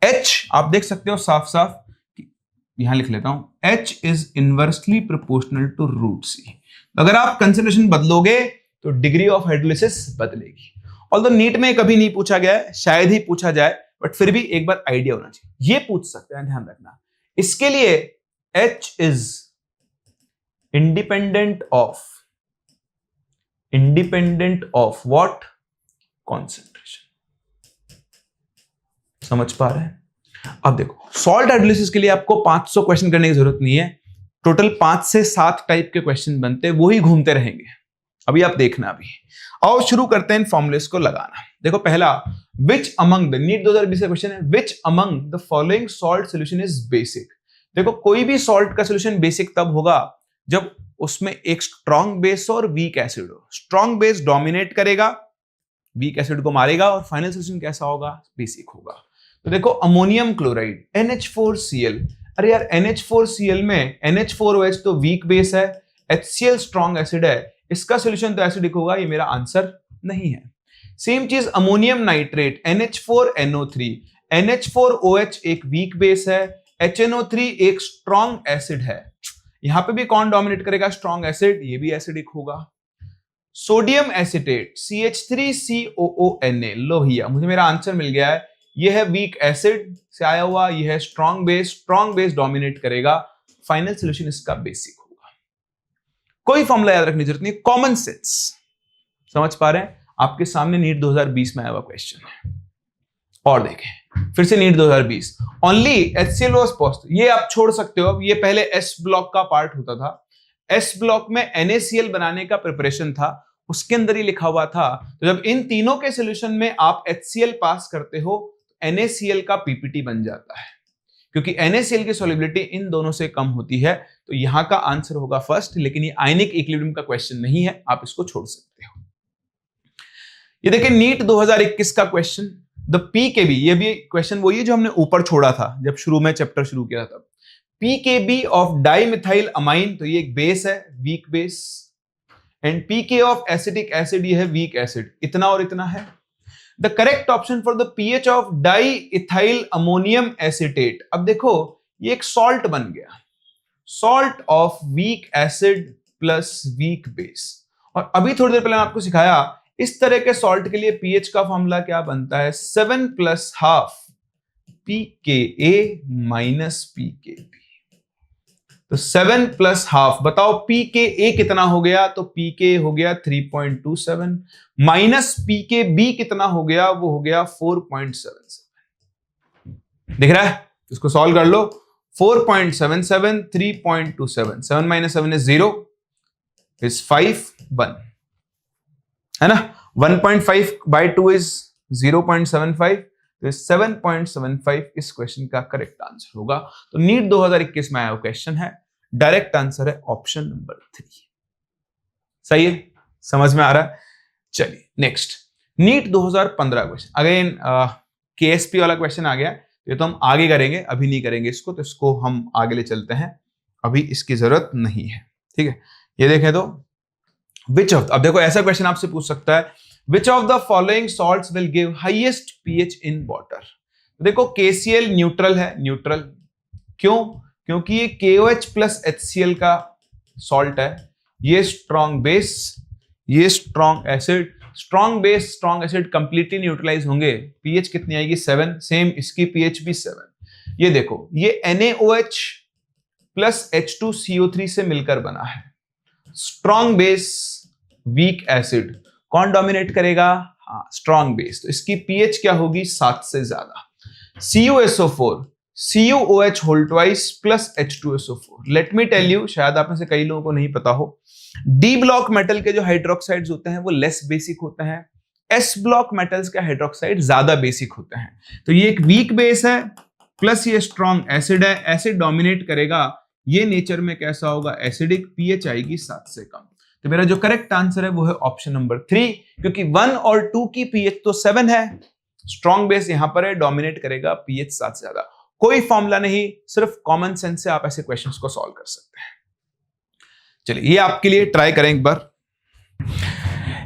[SPEAKER 1] H आप देख सकते हो साफ साफ, यहां लिख लेता हूं, H is inversely proportional to root C. अगर आप कंसंट्रेशन बदलोगे तो डिग्री ऑफ हाइड्रोलिसिस बदलेगी। ऑल्दो नीट में कभी नहीं पूछा गया है, शायद ही पूछा जाए, बट फिर भी एक बार आइडिया होना चाहिए, ये पूछ सकते हैं, ध्यान रखना। इसके लिए H is independent of what, concentration. समझ पा रहे हैं? अब देखो सॉल्ट हाइड्रोलिसिस के लिए आपको 500 क्वेश्चन करने की जरूरत नहीं है, टोटल 5 से 7 टाइप के क्वेश्चन बनते हैं, वो ही घूमते रहेंगे। अभी आप देखना, अभी आओ शुरू करते हैं इन फॉर्मुलेस को लगाना। देखो पहला, विच अमंग द, नीट 2020 का क्वेश्चन है, which among the following salt solution is basic. देखो कोई भी सॉल्ट का सोल्यूशन बेसिक तब होगा जब उसमें एक स्ट्रॉन्ग बेस और वीक एसिड हो। स्ट्रॉन्ग बेस डोमिनेट करेगा, वीक एसिड को मारेगा, और फाइनल सोल्यूशन कैसा होगा, बेसिक होगा। तो देखो अमोनियम क्लोराइड NH4Cl, अरे यार NH4Cl में NH4OH तो वीक बेस है, HCl स्ट्रॉन्ग एसिड है, इसका सोल्यूशन तो एसिडिक होगा, ये मेरा आंसर नहीं है। सेम चीज अमोनियम नाइट्रेट NH4NO3, NH4OH एक वीक बेस है, HNO3 एक स्ट्रॉन्ग एसिड है, यहां पे भी कौन डोमिनेट करेगा, स्ट्रॉन्ग एसिड, ये भी एसिडिक होगा। सोडियम एसिटेट CH3COONA, लो भैया मुझे मेरा आंसर मिल गया है, यह है वीक एसिड से आया हुआ, यह है स्ट्रॉन्ग बेस डोमिनेट करेगा, फाइनल सोल्यूशन इसका बेसिक होगा। कोई फॉर्मूला याद रखने की जरूरत नहीं, कॉमन सेंस। समझ पा रहे हैं? आपके सामने नीट 2020 में आया हुआ क्वेश्चन है। और देखें फिर से NEET 2020, only HCl was possible, ये आप छोड़ सकते हो, अब ये पहले S ब्लॉक का पार्ट होता था, S ब्लॉक में NaCl बनाने का प्रिपरेशन था, उसके अंदर ही लिखा हुआ था। तो जब इन तीनों के सोल्यूशन में आप HCl पास करते हो, NaCl का पीपीटी बन जाता है, क्योंकि NaCl की सॉल्युबिलिटी इन दोनों से कम होती है। तो यहां का आंसर होगा फर्स्ट, लेकिन ये आयनिक इक्विलिब्रियम का क्वेश्चन नहीं है, आप इसको छोड़ सकते हो। ये देखिए नीट 2021 का क्वेश्चन, द पीकेबी, ये भी क्वेश्चन वही है जो हमने ऊपर छोड़ा था जब शुरू में चैप्टर शुरू किया था। पीकेबी ऑफ डाइमिथाइल अमाइन, तो ये एक बेस है, weak base, and pK of acetic acid, ये है वीक एसिड, इतना और इतना है। The correct option for the pH of diethyl ammonium acetate, अब देखो ये एक सॉल्ट बन गया, salt of weak acid plus weak base. और अभी थोड़ी देर पहले आपको सिखाया इस तरह के सॉल्ट के लिए पीएच का फॉर्मूला क्या बनता है, 7 plus half pKa minus pKb। तो 7 प्लस हाफ, बताओ pKa कितना हो गया, तो pK हो गया 3.27, माइनस pKb कितना हो गया, वो हो गया 4.77। दिख रहा है? इसको सॉल्व कर लो, 4.77, 3.27, 7 माइनस 7 इज 0, इज 5, 1, है ना। 1.5 by 2 इज 0.75, तो 7.75 इस क्वेश्चन का करेक्ट आंसर होगा। तो नीट 2021 में आया क्वेश्चन है, डायरेक्ट आंसर है ऑप्शन नंबर 3। सही है, समझ में आ रहा है? चलिए next, NEET 2015 question, again KSP वाला क्वेश्चन आ गया, ये तो हम आगे करेंगे, अभी नहीं करेंगे इसको, तो इसको हम आगे ले चलते हैं, अभी इसकी जरूरत नहीं है, ठीक है। ये देखें तो विच ऑफ, अब देखो ऐसा क्वेश्चन आपसे पूछ सकता है, which of the following salts will give highest pH in water. देखो KCl न्यूट्रल है, न्यूट्रल क्यों? क्योंकि ये KOH प्लस HCl का सॉल्ट है, ये स्ट्रॉन्ग बेस, ये strong acid, strong base strong acid completely neutralize होंगे, पीएच कितनी आएगी 7, सेम इसकी पीएच भी 7। ये देखो ये NaOH प्लस H2CO3 से मिलकर बना है, स्ट्रॉन्ग बेस वीक एसिड, कौन डोमिनेट करेगा? हाँ स्ट्रॉन्ग बेस, तो इसकी पीएच क्या होगी 7 से ज्यादा। CuSO4 CuOH whole twice plus H2SO4। Let me tell you, शायद आप में से कई लोगों को नहीं पता हो, डी ब्लॉक मेटल के जो हाइड्रोक्साइड्स होते हैं वो लेस बेसिक होते हैं, एस ब्लॉक मेटल्स के हाइड्रोक्साइड ज्यादा बेसिक होते हैं। तो ये एक वीक बेस है प्लस ये स्ट्रॉन्ग एसिड है, एसिड डोमिनेट करेगा, ये नेचर में कैसा होगा? एसिडिक, पीएच आएगी 7 से कम। तो मेरा जो करेक्ट आंसर है वो है ऑप्शन नंबर 3, क्योंकि 1 और 2 की पीएच तो 7 है, स्ट्रॉन्ग बेस यहां पर है, डोमिनेट करेगा पीएच 7 से ज्यादा। कोई फॉर्मूला नहीं, सिर्फ कॉमन सेंस से आप ऐसे क्वेश्चंस को सॉल्व कर सकते हैं। चलिए ये आपके लिए ट्राई करें एक बार।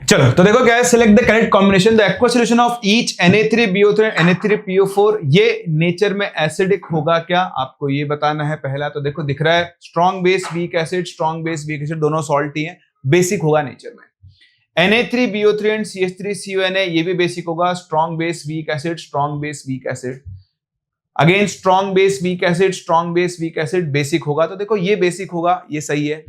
[SPEAKER 1] चलो तो देखो क्या है, select the correct combination, the aqueous solution of each Na3BO3 Na3PO4, ये नेचर में एसिडिक होगा क्या, आपको ये बताना है पहला। तो देखो दिख रहा है strong base weak acid, strong base weak acid दोनों सॉल्ट ही हैं, बेसिक होगा नेचर में। Na3BO3 एंड CH3CONA ये भी बेसिक होगा, strong base weak acid, strong base weak acid, again strong base weak acid, strong base weak acid basic होगा। तो देखो ये बेसिक होगा, ये सही है।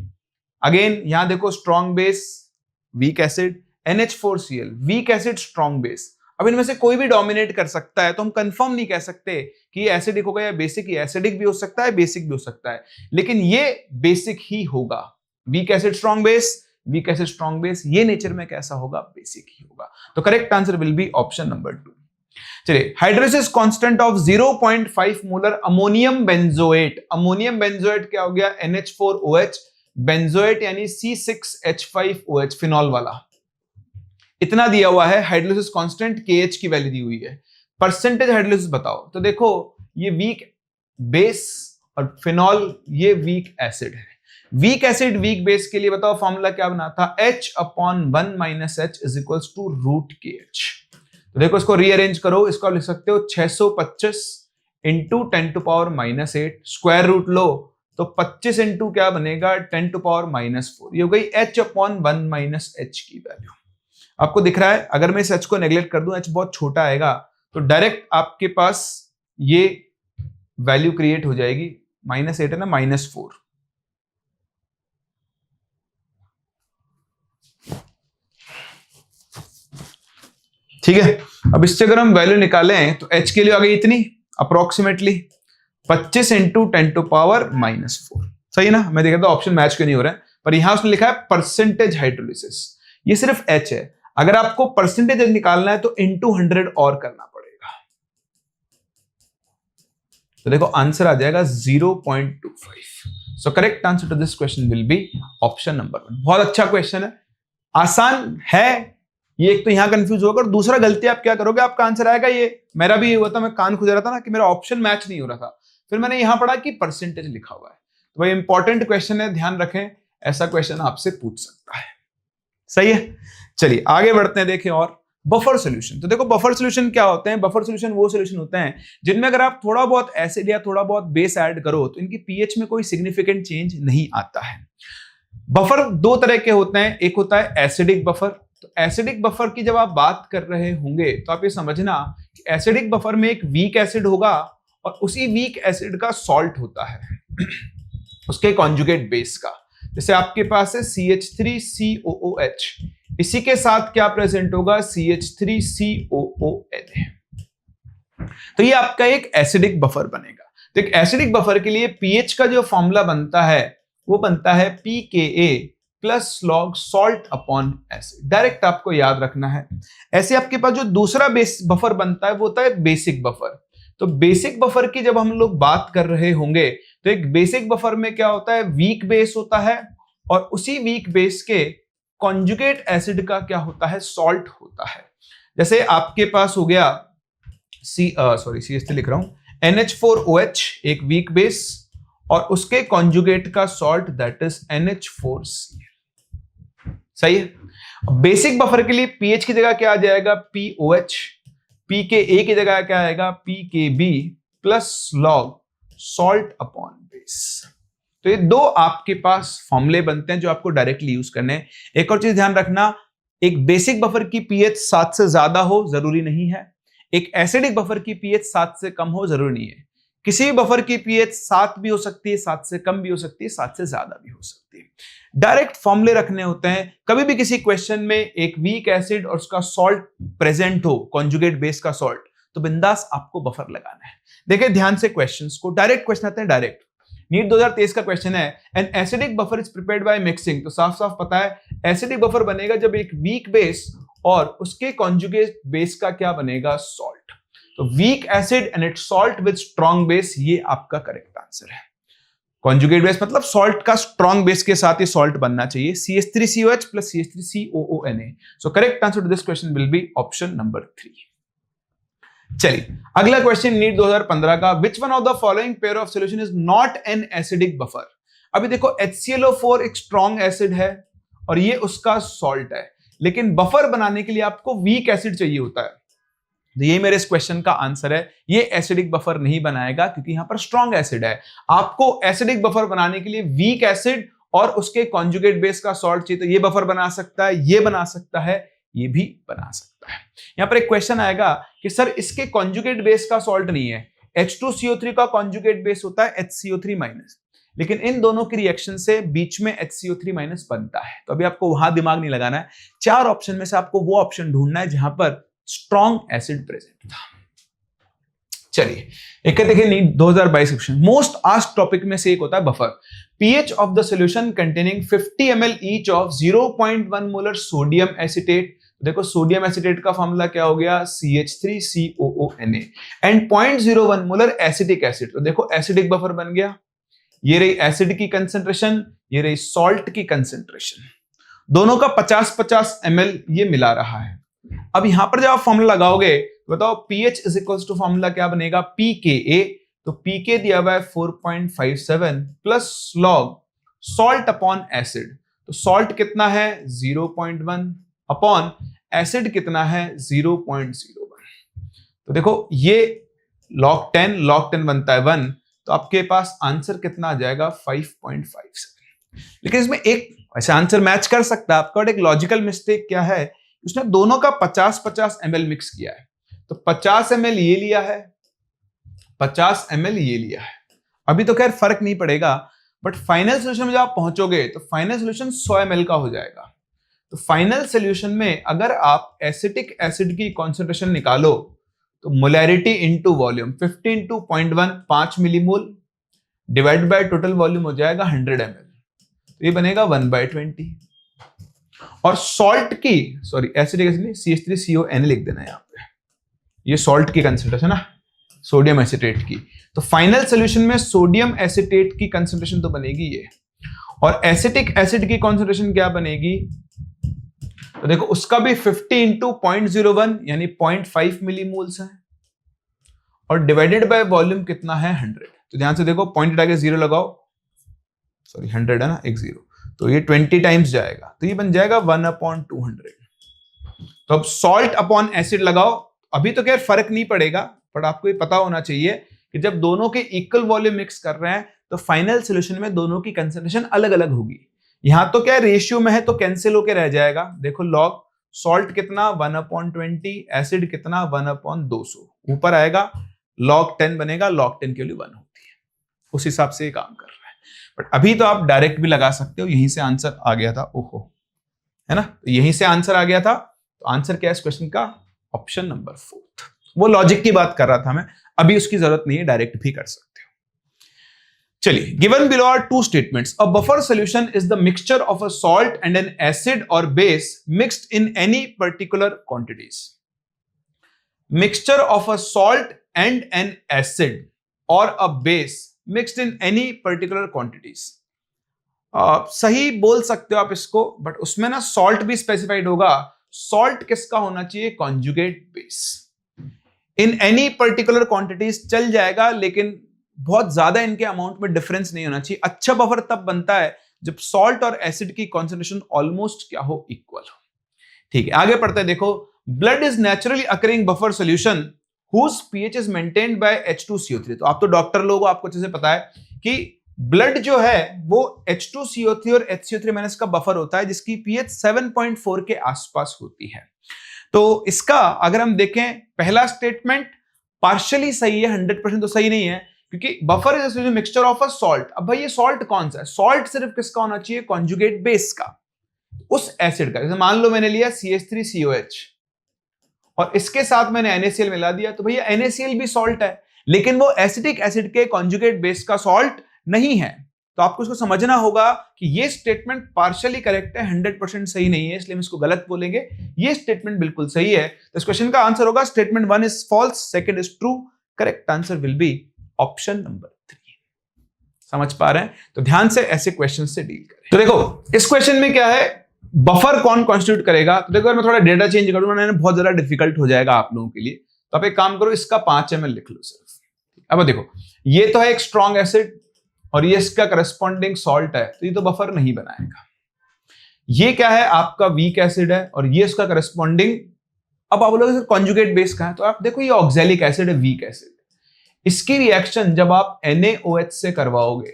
[SPEAKER 1] अगेन यहां देखो strong base weak acid, NH4Cl weak acid strong base. अब इनमें से कोई भी डोमिनेट कर सकता है, तो हम कंफर्म नहीं कह सकते कि ये एसिडिक होगा या बेसिक। ये एसिडिक भी हो सकता है, बेसिक भी हो सकता है, लेकिन ये बेसिक ही होगा। Weak acid strong base, weak acid strong base, ये नेचर में कैसा होगा? बेसिक ही होगा। तो correct answer will be option number 2। चलिए hydrolysis constant of 0.5 molar ammonium benzoate, ammonium benzoate क्या हो गया? NH4OH, बेंजोएट यानी C6H5OH फिनॉल वाला, इतना दिया हुआ है। हाइड्रोलिसिस कांस्टेंट KH की वैल्यू दी हुई है, परसेंटेज हाइड्रोलिसिस बताओ। तो देखो ये वीक बेस और फिनॉल ये वीक एसिड है। वीक एसिड वीक बेस के लिए बताओ फॉर्मूला क्या बना था? H/1 - H = √KH। तो देखो इसको रीअरेंज करो, इसको लिख सकते हो 625 × 10⁻⁻8, स्क्वायर रूट लो तो 25 इंटू क्या बनेगा? 10⁻⁻4। ये हो गई H/1 - H की वैल्यू। आपको दिख रहा है, अगर मैं इस H को नेग्लेक्ट कर दूं, H बहुत छोटा आएगा, तो डायरेक्ट आपके पास ये वैल्यू क्रिएट हो जाएगी, -8 है ना, -4। ठीक है, अब इससे अगर हम वैल्यू निकालें तो H के लिए आ गई इतनी अप्रोक्सीमेटली 25 × 10⁻⁻4। सही है ना? मैं देखता हूं ऑप्शन मैच क्यों नहीं हो रहा है, पर यहां उसने लिखा है परसेंटेज हाइड्रोलिसिस, ये सिर्फ H है। अगर आपको परसेंटेज निकालना है तो × 100 और करना पड़ेगा। तो देखो आंसर आ जाएगा 0.25। So correct answer to this question will be option number 1। बहुत अच्छा क्वेश्चन है, आसान है ये। एक तो यहां कंफ्यूज होगा, और दूसरा गलती आप क्या करोगे, आपका आंसर आएगा ये। मेरा भी ये हुआ था, मैं कान खुजा रहा था ना कि मेरा ऑप्शन मैच नहीं हो रहा था, फिर मैंने यहां पढ़ा कि परसेंटेज लिखा हुआ है। तो भाई इंपॉर्टेंट क्वेश्चन है, ध्यान रखें, ऐसा क्वेश्चन आपसे पूछ सकता है। सही है, चलिए आगे बढ़ते हैं। देखें और बफर सॉल्यूशन। तो देखो बफर सॉल्यूशन क्या होते हैं? बफर सॉल्यूशन वो सॉल्यूशन होते हैं जिनमें अगर आप थोड़ा बहुत एसिड या थोड़ा बहुत बेस ऐड करो तो इनकी पीएच में कोई सिग्निफिकेंट चेंज नहीं आता है। बफर दो तरह के होते हैं, एक होता है एसिडिक बफर। तो एसिडिक बफर की जब आप बात कर रहे होंगे तो आप ये समझना कि एसिडिक बफर में एक वीक एसिड होगा और उसी वीक एसिड का सॉल्ट होता है उसके कॉन्जुगेट बेस का। जैसे आपके पास है CH3COOH, इसी के साथ क्या प्रेजेंट होगा? CH3COONA। तो ये आपका एक एसिडिक बफर बनेगा। तो एक एसिडिक बफर के लिए पीएच का जो फॉर्मूला बनता है वो बनता है pKa plus log salt upon acid. Direct आपको याद रखना है। ऐसे आपके पास जो दूसरा बेस बफर बनता है वो होता है बेसिक बफर। तो बेसिक बफर की जब हम लोग बात कर रहे होंगे तो एक बेसिक बफर में क्या होता है? वीक बेस होता है और उसी वीक बेस के कॉन्जुगेट एसिड का क्या होता है? सॉल्ट होता है। जैसे आपके पास हो गया CH3 लिख रहा हूं, NH4OH एक वीक बेस और उसके कॉन्जुगेट का सॉल्ट दैट इज NH4Cl। सही है। बेसिक बफर के लिए पीएच की जगह क्या आ जाएगा? POH। पी के ए की जगह क्या आएगा, P K B plus log salt upon base. तो ये दो आपके पास फॉर्मूले बनते हैं जो आपको डायरेक्टली यूज करने हैं। एक और चीज ध्यान रखना, एक बेसिक बफर की पीएच 7 से ज्यादा हो जरूरी नहीं है, एक एसिडिक बफर की पीएच 7 से कम हो जरूरी नहीं है। किसी भी बफर की पीएच 7 भी हो सकती है, 7 से कम भी हो सकती है, 7 से ज्यादा भी हो सकती है। डायरेक्ट फॉर्मूले रखने होते हैं। कभी भी किसी क्वेश्चन में एक वीक एसिड और उसका सॉल्ट प्रेजेंट हो, कॉन्जुगेट बेस का सॉल्ट, तो बिंदास आपको बफर लगाना है। देखिए ध्यान से क्वेश्चंस को, डायरेक्ट क्वेश्चन आते हैं डायरेक्ट। नीट 2023 का क्वेश्चन है, N acidic buffer is prepared by mixing. तो साफ साफ पता है एसिडिक बफर बनेगा जब एक वीक बेस और उसके कॉन्जुगेट बेस का क्या बनेगा, सॉल्ट। तो weak acid and its salt with strong base, ये आपका करेक्ट आंसर है। कॉन्जुगेट बेस मतलब सॉल्ट का स्ट्रॉन्ग बेस के साथ ये सॉल्ट बनना चाहिए, CH3COH plus CH3COONA। So correct answer to this question will be option number 3। चलिए अगला क्वेश्चन नीट 2015 का, which one of the following pair of solution is not an acidic buffer. अभी देखो HClO4 एक स्ट्रॉन्ग एसिड है और ये उसका सॉल्ट है, लेकिन बफर बनाने के लिए आपको वीक एसिड चाहिए होता है। तो ये मेरे इस क्वेश्चन का आंसर है, ये एसिडिक बफर नहीं बनाएगा क्योंकि यहां पर स्ट्रॉन्ग एसिड है। आपको एसिडिक बफर बनाने के लिए वीक एसिड और उसके कॉन्जुगेट बेस का सॉल्ट चाहिए। तो ये बफर बना सकता है, ये बना सकता है, ये भी बना सकता है। यहां पर एक क्वेश्चन आएगा कि सर इसके कॉन्जुगेट बेस का सॉल्ट नहीं है, H2CO3 का कॉन्जुगेट बेस होता है HCO3-, लेकिन इन दोनों की रिएक्शन से बीच में HCO3- बनता है। तो अभी आपको वहां दिमाग नहीं लगाना है, 4 ऑप्शन में से आपको वो ऑप्शन ढूंढना है जहां पर स्ट्रॉन्ग एसिड प्रेजेंट था। चलिए एक देखिए NEET 2022 question, most asked topic में से एक होता है buffer. PH of the solution containing 50 ml each of 0.1 molar sodium acetate. देखो सोडियम एसिटेट का फॉर्मूला क्या हो गया, CH3COONA and 0.01 molar acetic acid. तो देखो एसिडिक बफर बन गया। ये रही एसिड की कंसेंट्रेशन, ये रही सॉल्ट की कंसेंट्रेशन, दोनों का 50-50 ml ये मिला रहा है। अब यहां पर जब आप फॉर्मूला लगाओगे बताओ pH is equals to formula क्या बनेगा, pKa। तो pK दिया हुआ है 4.57 plus log salt upon acid. तो सॉल्ट कितना है 0.1 अपॉन एसिड कितना है 0.01। तो देखो ये log 10 बनता है 1, तो आपके पास आंसर कितना आ जाएगा 5.57। लेकिन इसमें एक ऐसा आंसर मैच कर सकता है आपका, और एक लॉजिकल मिस्टेक क्या है, उसने दोनों का 50-50 ml मिक्स किया है। तो 50 ml ये लिया है, 50 ml ये लिया है। अभी तो खैर फर्क नहीं पड़ेगा, बट फाइनल सोल्यूशन में जब आप पहुंचोगे तो फाइनल सोल्यूशन 100 ml का हो जाएगा। तो फाइनल सोल्यूशन में अगर आप एसिटिक एसिड की कॉन्सेंट्रेशन निकालो तो molarity into volume 50 into 0.1 5 millimole divide by total volume हो जाएगा 100 ml। तो ये बनेगा 1/20। और सॉल्ट की एसिडिक एसिड CH3CON लिख देना यहां पे, ये सॉल्ट की कंसेंट्रेशन है सोडियम एसिटेट की। तो फाइनल सोल्यूशन में सोडियम एसिटेट की कंसेंट्रेशन तो बनेगी ये, और एसिटिक एसिड की कंसेंट्रेशन क्या बनेगी, तो देखो उसका भी 50 into 0.01 यानी 0.5 मिलीमोल्स है, और डिवाइडेड बाय वॉल्यूम कितना है 100। तो ध्यान से देखो पॉइंट हटा के 0 लगाओ, 100 है ना, एक 0, तो ये 20 टाइम्स जाएगा, तो ये बन जाएगा 1/200। तो अब सॉल्ट अपॉन एसिड लगाओ, अभी तो खैर फर्क नहीं पड़ेगा, पर आपको ये पता होना चाहिए कि जब दोनों के इक्वल वॉल्यूम मिक्स कर रहे हैं तो फाइनल सॉल्यूशन में दोनों की कंसेंट्रेशन अलग अलग होगी। यहां तो क्या रेशियो में है तो कैंसिल होके रह जाएगा। देखो लॉग सॉल्ट कितना 1/20, एसिड कितना 1/200, ऊपर आएगा log 10 बनेगा, log 10 की वैल्यू 1 होती है, उस हिसाब से ये काम कर रहा है। बट अभी तो आप डायरेक्ट भी लगा सकते हो, यहीं से आंसर आ गया था, ओहो है ना, तो यहीं से आंसर आ गया था। तो आंसर क्या है इस क्वेश्चन का, ऑप्शन नंबर 4। वो लॉजिक की बात कर रहा था मैं, अभी उसकी जरूरत नहीं है, डायरेक्ट भी कर सकते हो। चलिए, given below are 2 statements. A buffer solution is the mixture of a salt and an acid और base mixed in any particular quantities. Mixture of a salt and an acid और a base mixed in any particular quantities. सही बोल सकते हो आप इसको, but उसमें ना सॉल्ट भी स्पेसिफाइड होगा। सॉल्ट किसका होना चाहिए, कॉन्जुगेट बेस। इन एनी पर्टिकुलर क्वांटिटीज चल जाएगा, लेकिन बहुत ज्यादा इनके अमाउंट में डिफरेंस नहीं होना चाहिए। अच्छा बफर तब बनता है जब सॉल्ट और एसिड की कॉन्सेंट्रेशन ऑलमोस्ट क्या हो, इक्वल हो। ठीक है, आगे पढ़ते हैं। देखो blood is naturally occurring buffer solution whose pH is maintained by H2CO3। तो आप तो डॉक्टर लोगों को आपको अच्छे से पता है कि ब्लड जो है वो H2CO3 और HCO3- का बफर होता है जिसकी पीएच 7.4 के आसपास होती है। तो इसका अगर हम देखें पहला स्टेटमेंट पार्शियली सही है, 100% तो सही नहीं है, क्योंकि buffer is a mixture of a salt. अब भाई ये सॉल्ट कौन सा है? सॉल्ट सिर्फ किसका होना चाहिए? कॉन्जुगेट बेस का, उस एसिड का। जैसे मान लो मैंने लिया CH3COH और इसके साथ मैंने NaCl मिला दिया, तो भैया NaCl भी सॉल्ट है, लेकिन वो एसिडिक एसिड के कॉन्जुगेट बेस का सॉल्ट नहीं है। तो आपको इसको समझना होगा कि ये स्टेटमेंट पार्शियली करेक्ट है, 100% सही नहीं है, इसलिए हम इसको गलत बोलेंगे। ये स्टेटमेंट बिल्कुल सही है। तो इस क्वेश्चन का आंसर होगा statement 1 is false, second is true. Correct answer will be option number 3। समझ पा रहे हैं? तो ध्यान से ऐसे क्वेश्चन से डील करें। तो देखो इस क्वेश्चन में क्या है, बफर कौन कॉन्स्टिट्यूट करेगा। तो देखो मैं थोड़ा डेटा चेंज करूंगा ना, बहुत ज्यादा डिफिकल्ट हो जाएगा आप लोगों के लिए। तो आप एक काम करो, इसका 5 ml लिख लो सिर्फ। अब देखो ये तो है एक स्ट्रॉन्ग एसिड और ये इसका करस्पॉन्डिंग सॉल्ट है, तो ये तो बफर नहीं बनाएगा। ये क्या है, आपका वीक एसिड है और ये इसका करस्पॉन्डिंग। अब आप बोलोगे सर कॉन्जुगेट बेस का है, तो आप देखो ये ऑक्सैलिक एसिड है, वीक एसिड। इसकी रिएक्शन जब आप NaOH से करवाओगे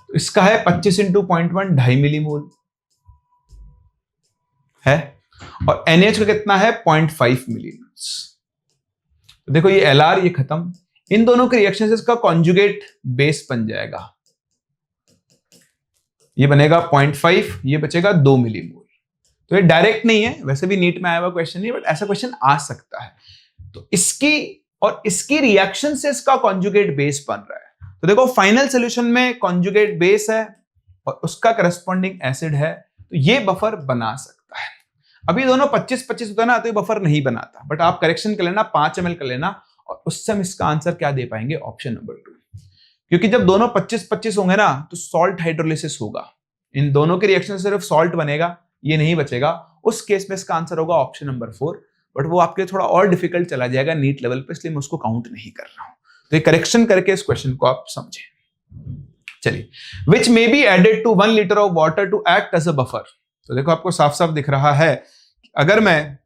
[SPEAKER 1] तो इसका है 25 × 0.1 2.5 मिलीमोल है, और NaH का कितना है 0.5 मिलीमोल। तो देखो ये LR ये खत्म, इन दोनों के रिएक्शन से इसका कॉन्जुगेट बेस बन जाएगा। ये बनेगा 0.5, ये बचेगा 2 मिलीमोल। तो ये डायरेक्ट नहीं है, वैसे भी नीट में आया हुआ क्वेश्चन नहीं, बट ऐसा क्वेश्चन आ सकता है। तो इसकी और इसकी रिएक्शन से इसका कॉन्जुगेट बेस बन रहा है। तो देखो फाइनल सॉल्यूशन में कॉन्जुगेट बेस है और उसका करस्पॉन्डिंग एसिड है, तो ये बफर बना सकता है। अभी दोनों 25-25 होता है ना, तो ये बफर नहीं बनाता, बट आप करेक्शन कर लेना, 5 ml कर लेना, और उससे हम इसका आंसर क्या दे पाएंगे, ऑप्शन नंबर 2। क्योंकि जब दोनों 25-25 होंगे ना, तो सॉल्ट हाइड्रोलिसिस होगा, इन दोनों के रिएक्शन से सिर्फ सॉल्ट बनेगा, ये नहीं बचेगा। उस केस में इसका आंसर होगा ऑप्शन नंबर 4, बट वो आपके थोड़ा और डिफिकल्ट चला जाएगा नीट लेवल पे, इसलिए मैं उसको काउंट नहीं कर रहा हूं। तो ये करेक्शन करके इस क्वेश्चन को आप समझें। चलिए, which may be added to 1 litre of water to act as a buffer. तो देखो आपको साफ साफ दिख रहा है, अगर मैं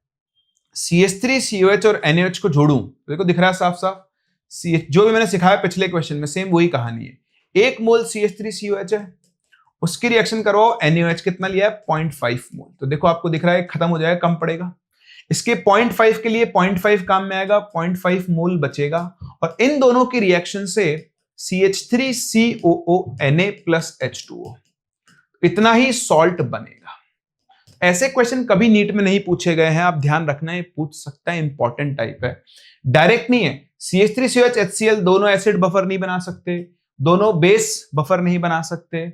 [SPEAKER 1] CH3COH और NaOH को जोड़ूं, तो देखो दिख रहा है साफ साफ, जो भी मैंने सिखाया पिछले क्वेश्चन में सेम वही कहानी है। 1 मोल CH3COH है, उसकी रिएक्शन करो, NaOH कितना लिया है 0.5 मोल। तो देखो आपको दिख रहा है खत्म हो जाएगा, कम पड़ेगा। इसके 0.5 के लिए 0.5 काम में आएगा, 0.5 मोल बचेगा, और इन दोनों की रिएक्शन से CH3COONA प्लस H2O, इतना ही सॉल्ट बनेगा। ऐसे क्वेश्चन कभी नीट में नहीं पूछे गए हैं, आप ध्यान रखना, है पूछ सकता है, इंपॉर्टेंट टाइप है, डायरेक्ट नहीं है। CH3COH HCl दोनों एसिड बफर नहीं बना सकते, दोनों बेस बफर नहीं बना सकते,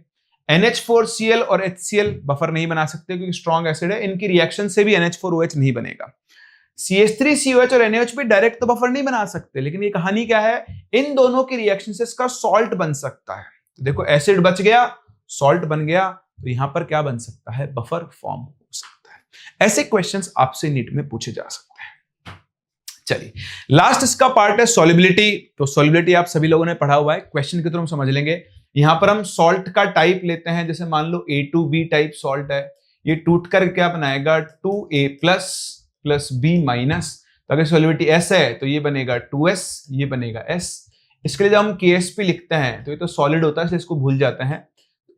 [SPEAKER 1] NH4Cl और HCl बफर नहीं बना सकते क्योंकि स्ट्रॉन्ग एसिड है, इनकी रिएक्शन से भी NH4OH नहीं बनेगा। CH3COH और NaOH भी डायरेक्ट तो बफर नहीं बना सकते, लेकिन ये कहानी क्या है, इन दोनों की रिएक्शन से इसका सॉल्ट बन सकता है। तो देखो एसिड बच गया, सॉल्ट बन गया, तो यहां पर क्या बन सकता है, बफर फॉर्म हो सकता है। ऐसे क्वेश्चंस आपसे नीट में पूछे जा सकते हैं। चलिए, लास्ट इसका पार्ट है सॉल्युबिलिटी। तो सॉल्युबिलिटी आप सभी लोगों ने पढ़ा हुआ है, क्वेश्चन के थ्रू हम समझ लेंगे। यहां पर हम सॉल्ट का टाइप लेते हैं, जैसे मान लो A2B टाइप सॉल्ट है, ये टूट कर क्या बनाएगा 2A प्लस B माइनस। तो अगर सॉल्युबिलिटी S है तो ये बनेगा 2S, ये बनेगा S। इसके लिए जब हम KSP लिखते हैं तो ये तो सॉलिड होता है, इसलिए इसको भूल जाते हैं।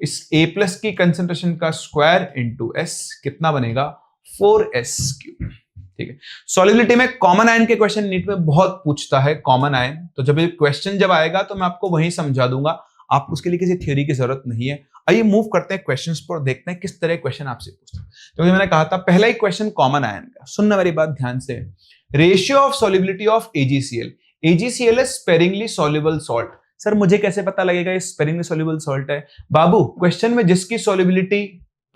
[SPEAKER 1] इस A प्लस की कंसेंट्रेशन का स्क्वायर इंटू S कितना बनेगा 4S3। ठीक है, सॉल्युबिलिटी में कॉमन आयन के क्वेश्चन नीट में बहुत पूछता है, कॉमन आयन। तो जब ये क्वेश्चन जब आएगा तो मैं आपको वहीं समझा दूंगा, आपको उसके लिए किसी थ्योरी की जरूरत नहीं है। आइए मूव करते हैं क्वेश्चंस पर, देखते हैं किस तरह क्वेश्चन आपसे पूछते हैं। तो मैंने कहा था पहला ही क्वेश्चन कॉमन आयन का, सुनना मेरी बात ध्यान से। Ratio of solubility of AgCl। AgCl is sparingly soluble salt. Sir मुझे कैसे पता लगेगा ये स्पेरिंगली सॉल्युबल सॉल्ट है? बाबू, क्वेश्चन में जिसकी सॉल्युबिलिटी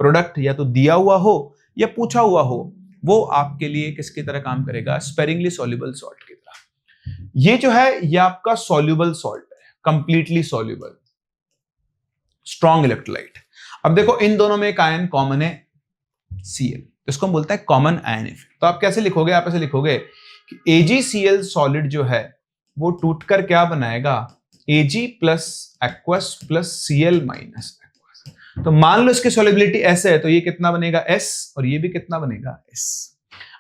[SPEAKER 1] प्रोडक्ट या तो दिया हुआ हो या पूछा हुआ हो, वो आपके लिए किसकी तरह काम करेगा, स्पेरिंगली सॉल्युबल सॉल्ट की तरह। ये जो है ये आपका सॉल्युबल सॉल्ट है, कंप्लीटली सॉल्युबल, स्ट्रॉन्ग इलेक्ट्रोलाइट। अब देखो इन दोनों में एक आयन कॉमन है Cl, तो इसको हम बोलते हैं कॉमन आयन इफेक्ट। तो आप कैसे लिखोगे, आप ऐसे लिखोगे कि AgCl सॉलिड जो है वो टूटकर क्या बनाएगा Ag plus aqueous plus Cl minus aqueous. तो मान लो इसकी सॉल्युबिलिटी S है, तो ये कितना बनेगा S, और ये भी कितना बनेगा S।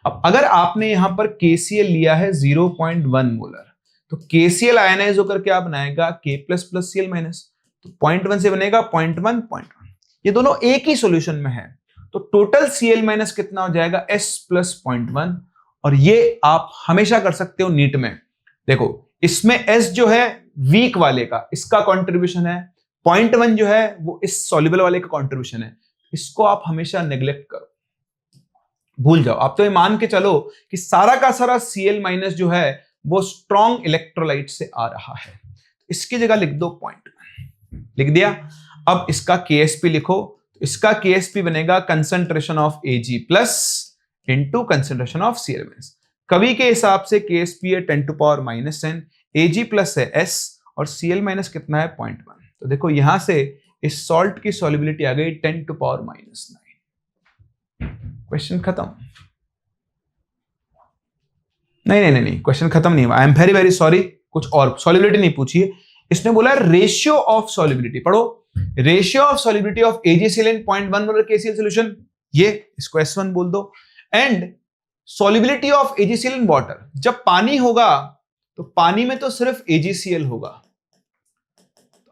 [SPEAKER 1] अब अगर आपने यहां पर KCl लिया है 0.1 मोलर, तो KCl आयनाइज होकर क्या बनाएगा K plus plus Cl minus, तो 0.1 से बनेगा 0.1, ये दोनों एक ही सॉल्यूशन में है, तो टोटल Cl माइनस कितना हो जाएगा S प्लस 0.1। और ये आप हमेशा कर सकते हो नीट में। देखो इसमें S जो है वीक वाले का, इसका कंट्रीब्यूशन है, 0.1 जो है वो इस सॉल्युबल वाले का कंट्रीब्यूशन है, इसको आप हमेशा नेग्लेक्ट करो, भूल जाओ। आप तो ये मान के चलो कि सारा का सारा Cl माइनस जो है वो स्ट्रॉन्ग इलेक्ट्रोलाइट से आ रहा है, इसकी जगह लिख दो 0.1, लिख दिया। अब इसका KSP लिखो, इसका KSP बनेगा concentration of Ag plus into concentration of Cl minus. कवि के हिसाब से KSP है 10⁻⁻10, Ag प्लस है S और Cl माइनस कितना है 0.1। तो देखो यहां से इस सॉल्ट की सॉल्युबिलिटी आ गई 10⁻⁹। क्वेश्चन खत्म। नहीं, क्वेश्चन खत्म नहीं हुआ। I am very very sorry, कुछ और सॉल्युबिलिटी नहीं पूछी है, इसने बोला रेशियो ऑफ सॉल्युबिलिटी। पढ़ो, ratio of solubility of AgCl in 0.1 molar KCl solution, ये इसको S1 बोल दो, and solubility of AgCl in water. जब पानी होगा तो पानी में तो सिर्फ AgCl होगा,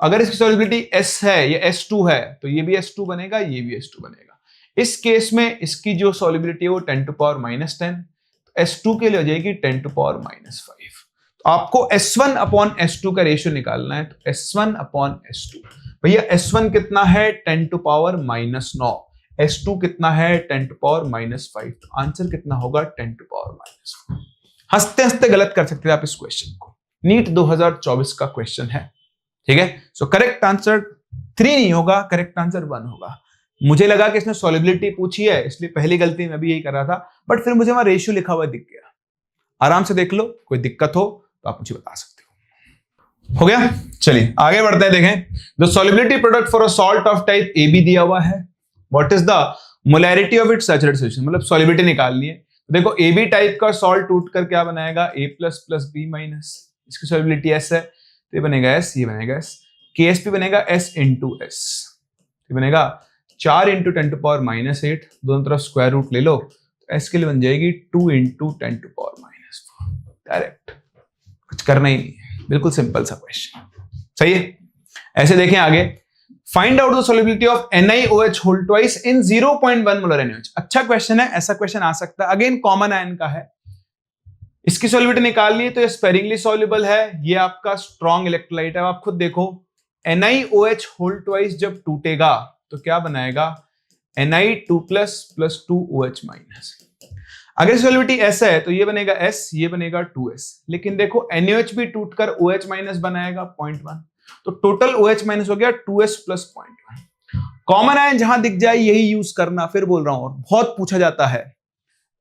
[SPEAKER 1] अगर इसकी सॉल्युबिलिटी S है या S2 है तो ये भी S2 बनेगा, ये भी S2 बनेगा। इस केस में इसकी जो सॉल्युबिलिटी है वो 10⁻⁻10, S2 के लिए हो जाएगी 10⁻⁵। तो आपको S1 अपॉन S2 का रेशियो निकालना है, तो S1 अपॉन S2, भैया S1 कितना है 10⁻⁹, S2 कितना है 10⁻⁵, तो आंसर कितना होगा 10⁻⁴। हंसते हंसते गलत कर सकते हैं आप इस क्वेश्चन को, नीट 2024 का क्वेश्चन है, ठीक है। सो करेक्ट आंसर 3 नहीं होगा, करेक्ट आंसर 1 होगा। मुझे लगा कि इसने सॉल्युबिलिटी पूछी है, इसलिए पहली गलती मैं भी यही कर रहा था, बट फिर मुझे वहां रेशियो लिखा हुआ दिख गया। आराम से देख लो, कोई दिक्कत हो तो आप मुझे बता सकते हो गया? चलिए आगे बढ़ते हैं। देखें, the solubility product for a salt of type AB दिया हुआ है, what is the molarity of its saturated solution, मतलब सॉल्युबिलिटी निकालनी है। तो देखो AB टाइप का सॉल्ट टूट कर क्या बनाएगा A plus plus B minus, इसकी सॉल्युबिलिटी S है तो ये बनेगा S, ये बनेगा S, KSP बनेगा S इंटू S, ये बनेगा 4 इंटू 10⁻⁸, दोनों तरफ स्क्वायर रूट ले लो, तो S के लिए बन जाएगी 2 इंटू 10⁻⁴। डायरेक्ट, कुछ करना ही नहीं है, बिल्कुल सिंपल सा क्वेश्चन, सही है। ऐसे देखें आगे, find out the solubility of NiOH whole twice in 0.1 molar NiOH। अच्छा क्वेश्चन है, ऐसा क्वेश्चन आ सकता है, अगेन कॉमन आयन का है, इसकी सॉल्युबिलिटी निकाल ली तो ये स्पेरिंगली सॉल्युबल है, ये आपका स्ट्रॉन्ग इलेक्ट्रोलाइट है। आप खुद देखो NiOH होल ट्वाइस जब टूटेगा तो क्या बनाएगा Ni2 plus plus 2OH minus. अगर सॉल्युबिलिटी S है तो ये बनेगा S, ये बनेगा 2S, लेकिन देखो NaOH भी टूटकर OH माइनस बनाएगा 0.1, तो टोटल OH माइनस हो गया 2S प्लस 0.1। कॉमन आयन जहां दिख जाए यही यूज करना, फिर बोल रहा हूं, और बहुत पूछा जाता है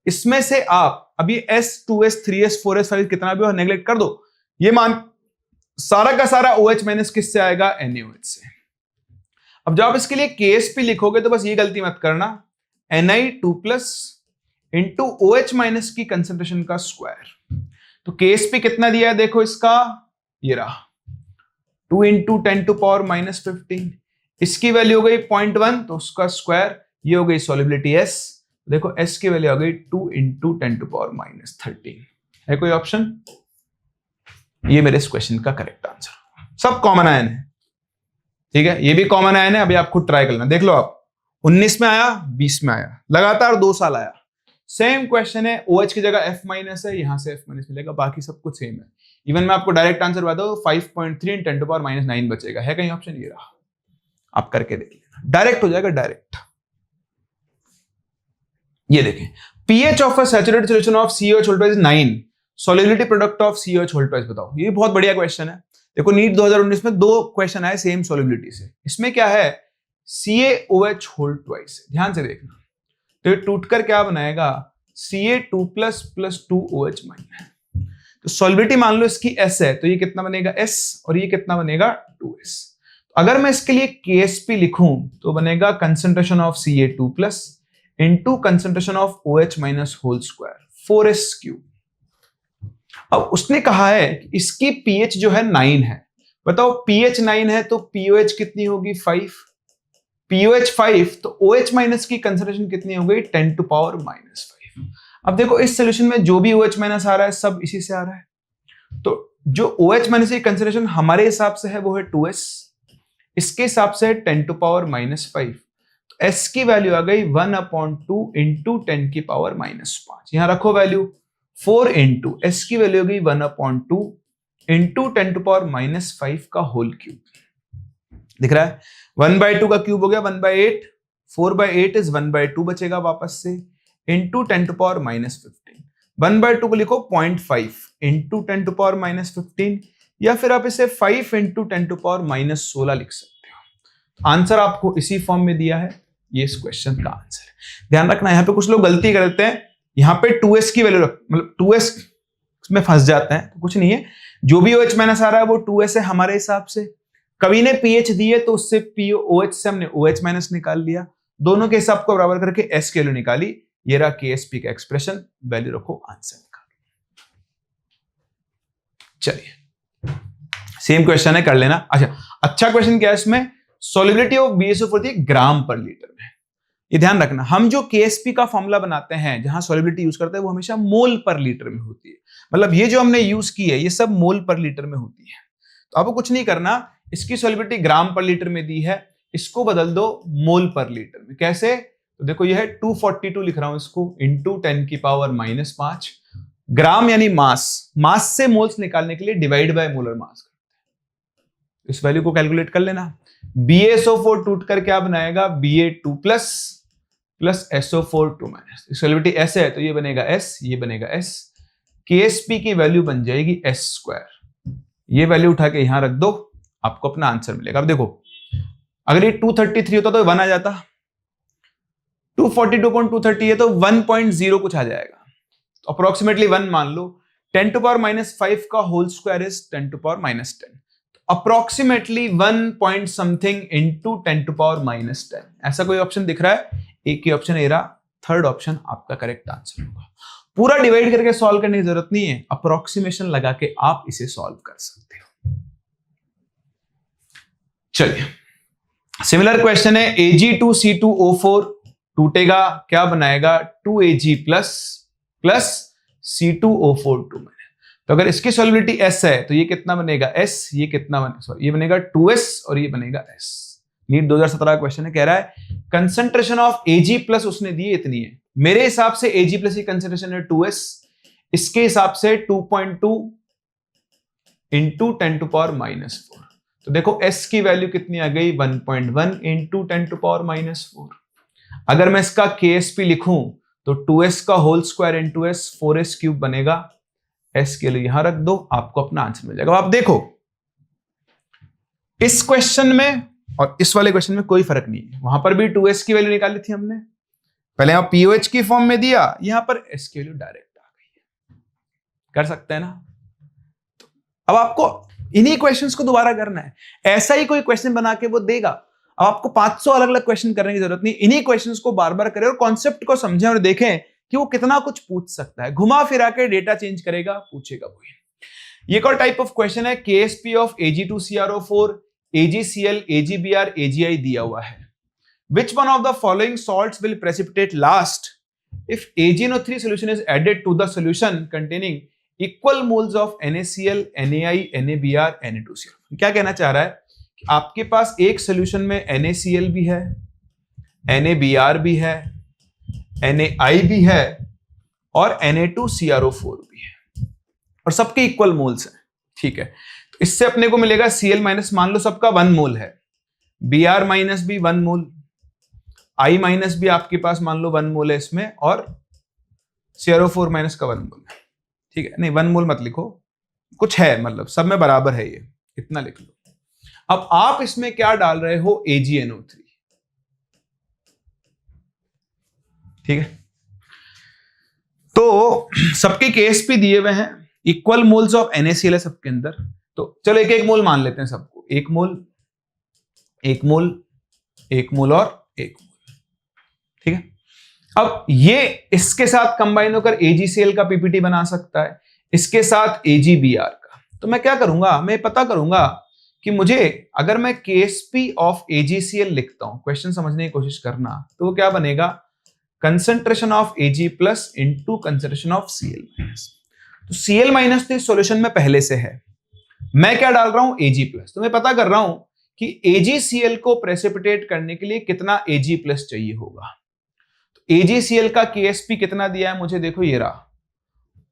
[SPEAKER 1] इसमें से। आप अभी S, 2S, 3S, 4S, 5 कितना भी हो नेग्लेक्ट कर दो, ये मान सारा का सारा OH माइनस किससे आएगा NaOH से। अब जब आप इसके लिए KSP लिखोगे तो बस ये गलती मत करना, Ni2 plus into OH minus की कंसेंट्रेशन का स्क्वायर। तो KSP कितना दिया है देखो इसका, ये रहा 2 इंटू 10⁻⁻15, इसकी वैल्यू हो गई 0.1 तो उसका स्क्वायर, ये हो गई सॉल्युबिलिटी S, देखो S की वैल्यू आ गई 2 इंटू 10⁻13। है कोई ऑप्शन? ये मेरे इस क्वेश्चन का करेक्ट आंसर। सब कॉमन आयन है, ठीक है, ये भी कॉमन आयन है। अभी आप खुद ट्राई करना, देख लो आप 19 में आया, 20 में आया, लगातार 2 साल आया, सेम क्वेश्चन है। OH की जगह F माइनस है, यहां से F माइनस मिलेगा, बाकी सब कुछ सेम है। इवन मैं आपको डायरेक्ट आंसर बता दूं 5.3 × 10⁻⁹ बचेगा। है कहीं ऑप्शन? ये रहा, आप करके देख लेना, डायरेक्ट हो जाएगा, डायरेक्ट। ये देखें, pH of a saturated solution of COH whole twice 9, solubility product of COH whole twice बताओ। ये बहुत बढ़िया क्वेश्चन है। देखो नीट 2019 में 2 क्वेश्चन आए सेम सॉल्युबिलिटी से, इसमें क्या है CaOH होल ट्वाइस, ध्यान से देखना। तो ये टूटकर क्या बनाएगा Ca2 plus plus 2OH minus. तो सॉल्युबिलिटी मान लो इसकी S है तो ये कितना बनेगा S, और ये कितना बनेगा 2S। तो अगर मैं इसके लिए KSP लिखूं तो बनेगा concentration of Ca2 plus into concentration of OH minus whole square 4S3। अब उसने कहा है कि इसकी pH जो है 9 है, बताओ pH 9 है तो POH कितनी होगी 5, POH 5, तो OH माइनस की कंसंट्रेशन कितनी हो गई 10 टू पावर -5। अब देखो इस सोल्यूशन में जो भी OH माइनस आ रहा है सब इसी से आ रहा है, तो जो OH माइनस की कंसंट्रेशन हमारे हिसाब से है वो है 2s, इसके हिसाब से है 10 टू पावर -5, तो S की वैल्यू आ गई 1/2 इंटू 10 की पावर -5। यहां रखो वैल्यू 4 इंटू S की वैल्यू हो गई 1/2 इंटू 10 टू पावर -5 का होल क्यूब। दिख रहा है 1/2 का क्यूब हो गया 1/8, 4/8 इज 1/2 बचेगा वापस से, इंटू 10 टू पावर -15। 1/2 को लिखो 0.5 इंटू 10 टू पावर -15, या फिर आप इसे 5 इंटू 10 टू पावर -16 लिख सकते हो। आंसर आपको इसी फॉर्म में दिया है, ये इस क्वेश्चन का आंसर है। ध्यान रखना यहाँ पे कुछ लोग गलती करते हैं, यहाँ पे 2s की वैल्यू मतलब 2s में फंस जाते हैं, तो कुछ नहीं है, जो भी OH माइनस आ रहा है वो 2s है हमारे हिसाब से। कवि ने PH दी है तो उससे POH से हमने OH माइनस निकाल लिया, दोनों के हिसाब को बराबर करके S की वैल्यू निकाली, ये रहा KSP का एक्सप्रेशन, वैल्यू रखो, आंसर निकालो। चलिए सेम क्वेश्चन है, कर लेना। अच्छा क्वेश्चन क्या है इसमें, सॉल्युबिलिटी ऑफ BaSO4 होती है ग्राम पर लीटर में। ये ध्यान रखना, हम जो KSP का फॉर्मूला बनाते हैं जहां सॉल्युबिलिटी यूज करते हैं वो हमेशा मोल पर लीटर में होती है, मतलब ये जो हमने यूज की है ये सब मोल पर लीटर में होती है। तो आपको कुछ नहीं करना, इसकी सॉल्युबिलिटी ग्राम पर लीटर में दी है, इसको बदल दो मोल पर लीटर में। कैसे, तो देखो ये है 242 लिख रहा हूं इसको, इंटू 10 की पावर -5। ग्राम यानी मास, मास से मोल्स निकालने के लिए डिवाइड बाय मोलर मास करते हैं, इस वैल्यू को कैलकुलेट कर लेना। BaSO4 टूट कर क्या बनाएगा, Ba2 plus SO4 2 minus, solubility S है तो ये बनेगा S, ये बनेगा S, KSP की वैल्यू बन जाएगी S²। ये वैल्यू उठा के यहां रख दो, आपको अपना आंसर मिलेगा। अब देखो अगर ये 233 होता तो 1 आ जाता, 242.230 है तो 1.0 कुछ आ जाएगा, तो अप्रोक्सीमेटली 1 मान लो। 10 टू पावर -5 का whole square is 10 to power -10, तो approximately 1 point something into 10 to power -10। ऐसा कोई ऑप्शन दिख रहा है, एक ही ऑप्शन है, थर्ड ऑप्शन आपका करेक्ट आंसर होगा। पूरा डिवाइड करके सॉल्व करने की जरूरत नहीं है, अप्रोक्सीमेशन लगा के आप इसे सॉल्व कर सकते हो। चलिए सिमिलर क्वेश्चन है, Ag2C2O4 टूटेगा, क्या बनाएगा 2Ag प्लस C2O4 2 में। तो अगर इसकी सॉल्युबिलिटी S है तो ये कितना बनेगा S, ये कितना बनेगा, सॉरी ये बनेगा 2S और ये बनेगा S। नीट 2017 क्वेश्चन है, कह रहा है कंसंट्रेशन ऑफ Ag प्लस उसने दी इतनी है, मेरे हिसाब से Ag प्लस की कंसंट्रेशन है 2S, इसके हिसाब से 2.2 इंटू 10 टू पावर -4। तो देखो S की वैल्यू कितनी आ गई 1.1 इंटू 10 टू पावर -4। अगर मैं इसका KSP लिखूं तो 2S का whole square into S 4S cube बनेगा, S के लिए यहां रख दो, आपको अपना आंसर मिल जाएगा। आप देखो इस क्वेश्चन में और इस वाले क्वेश्चन में कोई फर्क नहीं है, वहां पर भी 2S की वैल्यू निकाली थी हमने, पहले यहां POH की फॉर्म में दिया, यहां पर S की वैल्यू डायरेक्ट आ गई है, कर सकते हैं ना। तो अब आपको इन्हीं क्वेश्चंस को दोबारा करना है, ऐसा ही कोई क्वेश्चन बना के वो देगा, अब आपको 500 अलग अलग क्वेश्चन करने की जरूरत नहीं, इन्हीं क्वेश्चंस को बार बार करें और कॉन्सेप्ट को समझें और देखें कि वो कितना कुछ पूछ सकता है, घुमा फिरा के डेटा चेंज करेगा, पूछेगा वही। ये एक और टाइप ऑफ क्वेश्चन है, KSP of Ag2CrO4, AgCl, AgBr, AgI दिया हुआ है, which one of the following salts will precipitate last if AgNO3 solution is added to the solution containing equal moles of NaCl, NaI, NaBr, Na2Cl। क्या कहना चाह रहा है कि आपके पास एक सोल्यूशन में NaCl भी है, NaBr भी है, NaI भी है और Na2CrO4 भी है और सबके इक्वल मोल्स हैं, ठीक है। तो इससे अपने को मिलेगा Cl माइनस, मान लो सबका 1 मोल है, Br माइनस भी 1 मोल, I माइनस भी आपके पास मान लो 1 मोल है इसमें, और CrO4 माइनस का 1 मोल है, ठीक है। नहीं 1 मोल मत लिखो, कुछ है मतलब सब में बराबर है, ये इतना लिख लो। अब आप इसमें क्या डाल रहे हो, AgNO3, ठीक है। तो सबके KSP दिए हुए हैं, इक्वल मोल्स ऑफ NaCl है सबके अंदर, तो चलो एक एक मोल मान लेते हैं सबको, 1 मोल 1 मोल 1 मोल और 1 मोल, ठीक है। अब ये इसके साथ कंबाइन होकर AgCl का PPT बना सकता है, इसके साथ AgBr का। तो मैं क्या करूंगा, मैं पता करूंगा कि मुझे अगर मैं KSP ऑफ AgCl लिखता हूं, क्वेश्चन समझने की कोशिश करना, तो वो क्या बनेगा, concentration of Ag plus into concentration of Cl minus. तो Cl माइनस तो इस सॉल्यूशन में पहले से है, मैं क्या डाल रहा हूं, Ag प्लस। तो मैं पता कर रहा हूं कि AgCl को प्रेसिपिटेट करने के लिए कितना Ag प्लस चाहिए होगा। तो AgCl का KSP कितना दिया है मुझे, देखो ये रहा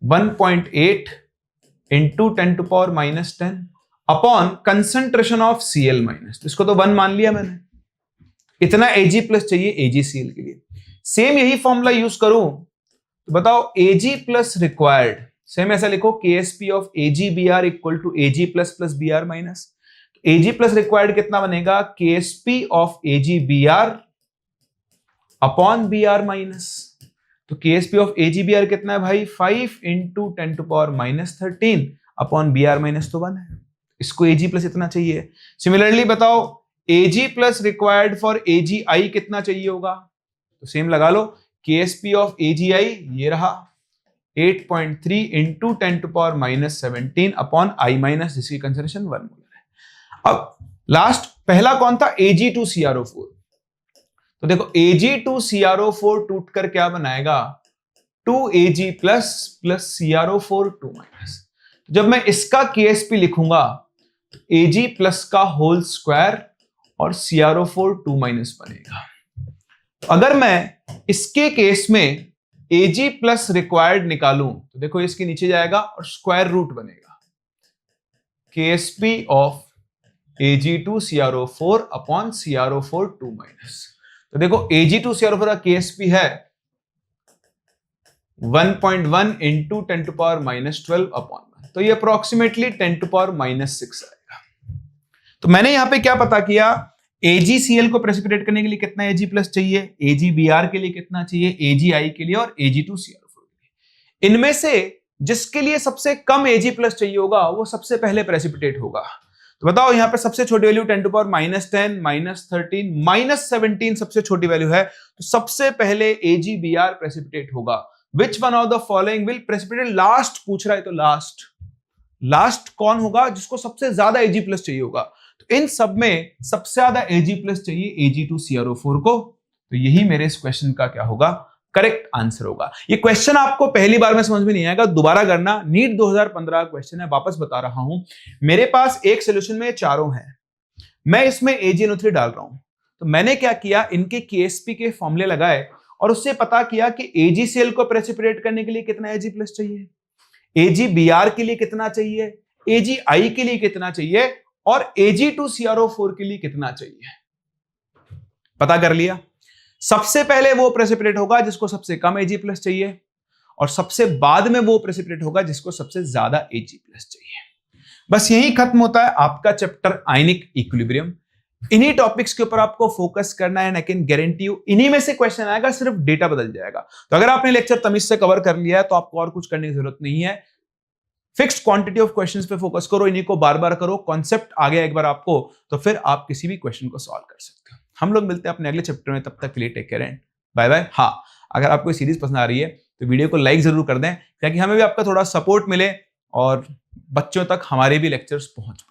[SPEAKER 1] 1.8 into 10⁻⁻10 upon concentration of Cl minus, तो इसको तो 1 मान लिया मैंने। इतना Ag प्लस चाहिए AgCl के लिए। सेम यही फॉर्मूला यूज करूं तो बताओ Ag प्लस रिक्वायर्ड, सेम ऐसा लिखो KSP of AgBr equal to Ag plus plus Br minus. Ag plus required कितना बनेगा, KSP of AgBr upon Br minus. तो KSP ऑफ AgBr कितना है भाई, 5 इंटू 10⁻13 अपॉन Br माइनस तो 1 है। इसको Ag प्लस इतना चाहिए। सिमिलरली बताओ Ag plus required for AgI कितना चाहिए होगा, तो सेम लगा लो, KSP ऑफ AgI ये रहा 8.3 इंटू 10⁻17 अपॉन I माइनस, जिसकी कंसंट्रेशन 1 मोलर है। अब लास्ट पहला कौन था, Ag2CrO4। तो देखो Ag2CrO4 टूट कर क्या बनाएगा, 2Ag plus plus CrO4 2 minus. जब मैं इसका KSP लिखूंगा तो Ag प्लस का होल स्क्वायर और CrO4 2 माइनस बनेगा। अगर मैं इसके केस में Ag प्लस रिक्वायर्ड निकालूं तो देखो इसके नीचे जाएगा और स्क्वायर रूट बनेगा, KSP of Ag2CrO4 upon CrO4 2 minus. तो देखो Ag2CrO4 का KSP है 1.1 इंटू 10⁻12 अपॉन 1, तो ये अप्रोक्सीमेटली 10⁻6 आएगा। तो मैंने यहां पे क्या पता किया, AgCl को प्रेसिपिटेट करने के लिए कितना Ag प्लस चाहिए, AgBr के लिए कितना चाहिए, AgI के लिए और Ag2CrO4 के लिए। इनमें से जिसके लिए सबसे कम Ag प्लस चाहिए होगा वो सबसे पहले प्रेसिपिटेट होगा। तो बताओ यहाँ पे सबसे छोटी वैल्यू 10⁻10 -13 -17 सबसे छोटी वैल्यू है, तो सबसे पहले AgBr प्रेसिपिटेट होगा। विच one of the following will precipitate last पूछ रहा है, तो लास्ट कौन होगा जिसको सबसे ज्यादा Ag प्लस चाहिए होगा। तो इन सब में सबसे ज्यादा Ag प्लस चाहिए Ag2CrO4 को, तो यही मेरे इस क्वेश्चन का क्या होगा, करेक्ट आंसर होगा। ये क्वेश्चन आपको पहली बार में समझ में नहीं आएगा, दोबारा करना, नीट 2015 क्वेश्चन है, वापस बता रहा हूं। मेरे पास एक सोल्यूशन में चारों हैं, मैं इसमें AgNO3 डाल रहा हूं, तो मैंने क्या किया, इनके KSP के फॉर्मूले लगाए और उससे पता किया कि AgCl को प्रेसिपिटेट करने के लिए कितना Ag प्लस चाहिए, AgBr के लिए कितना चाहिए, AgI के लिए कितना चाहिए और Ag2CrO4 के लिए कितना चाहिए, पता कर लिया। सबसे पहले वो प्रेसिपिटेट होगा जिसको सबसे कम Ag प्लस चाहिए और सबसे बाद में वो प्रेसिपिटेट होगा जिसको सबसे ज्यादा Ag प्लस चाहिए। बस यही खत्म होता है आपका चैप्टर आयनिक इक्विलिब्रियम। इन्हीं टॉपिक्स के ऊपर आपको फोकस करना है, आई कैन गारंटी यू इन्हीं में से क्वेश्चन आएगा, सिर्फ डेटा बदल जाएगा। तो अगर आपने लेक्चर तमीज से कवर कर लिया है तो आपको और कुछ करने की जरूरत नहीं है, फिक्स्ड क्वांटिटी ऑफ क्वेश्चंस पे फोकस करो, इन्हीं को बार बार करो, कॉन्सेप्ट आ गया एक बार आपको तो फिर आप किसी भी क्वेश्चन को सॉल्व कर सकते हो। हम लोग मिलते हैं अपने अगले चैप्टर में, तब तक के लिए take care and bye bye. हाँ, अगर आपको ये सीरीज पसंद आ रही है तो वीडियो को लाइक जरूर कर दें ताकि हमें भी आपका थोड़ा सपोर्ट मिले और बच्चों तक हमारे भी लेक्चर्स पहुंच पाए।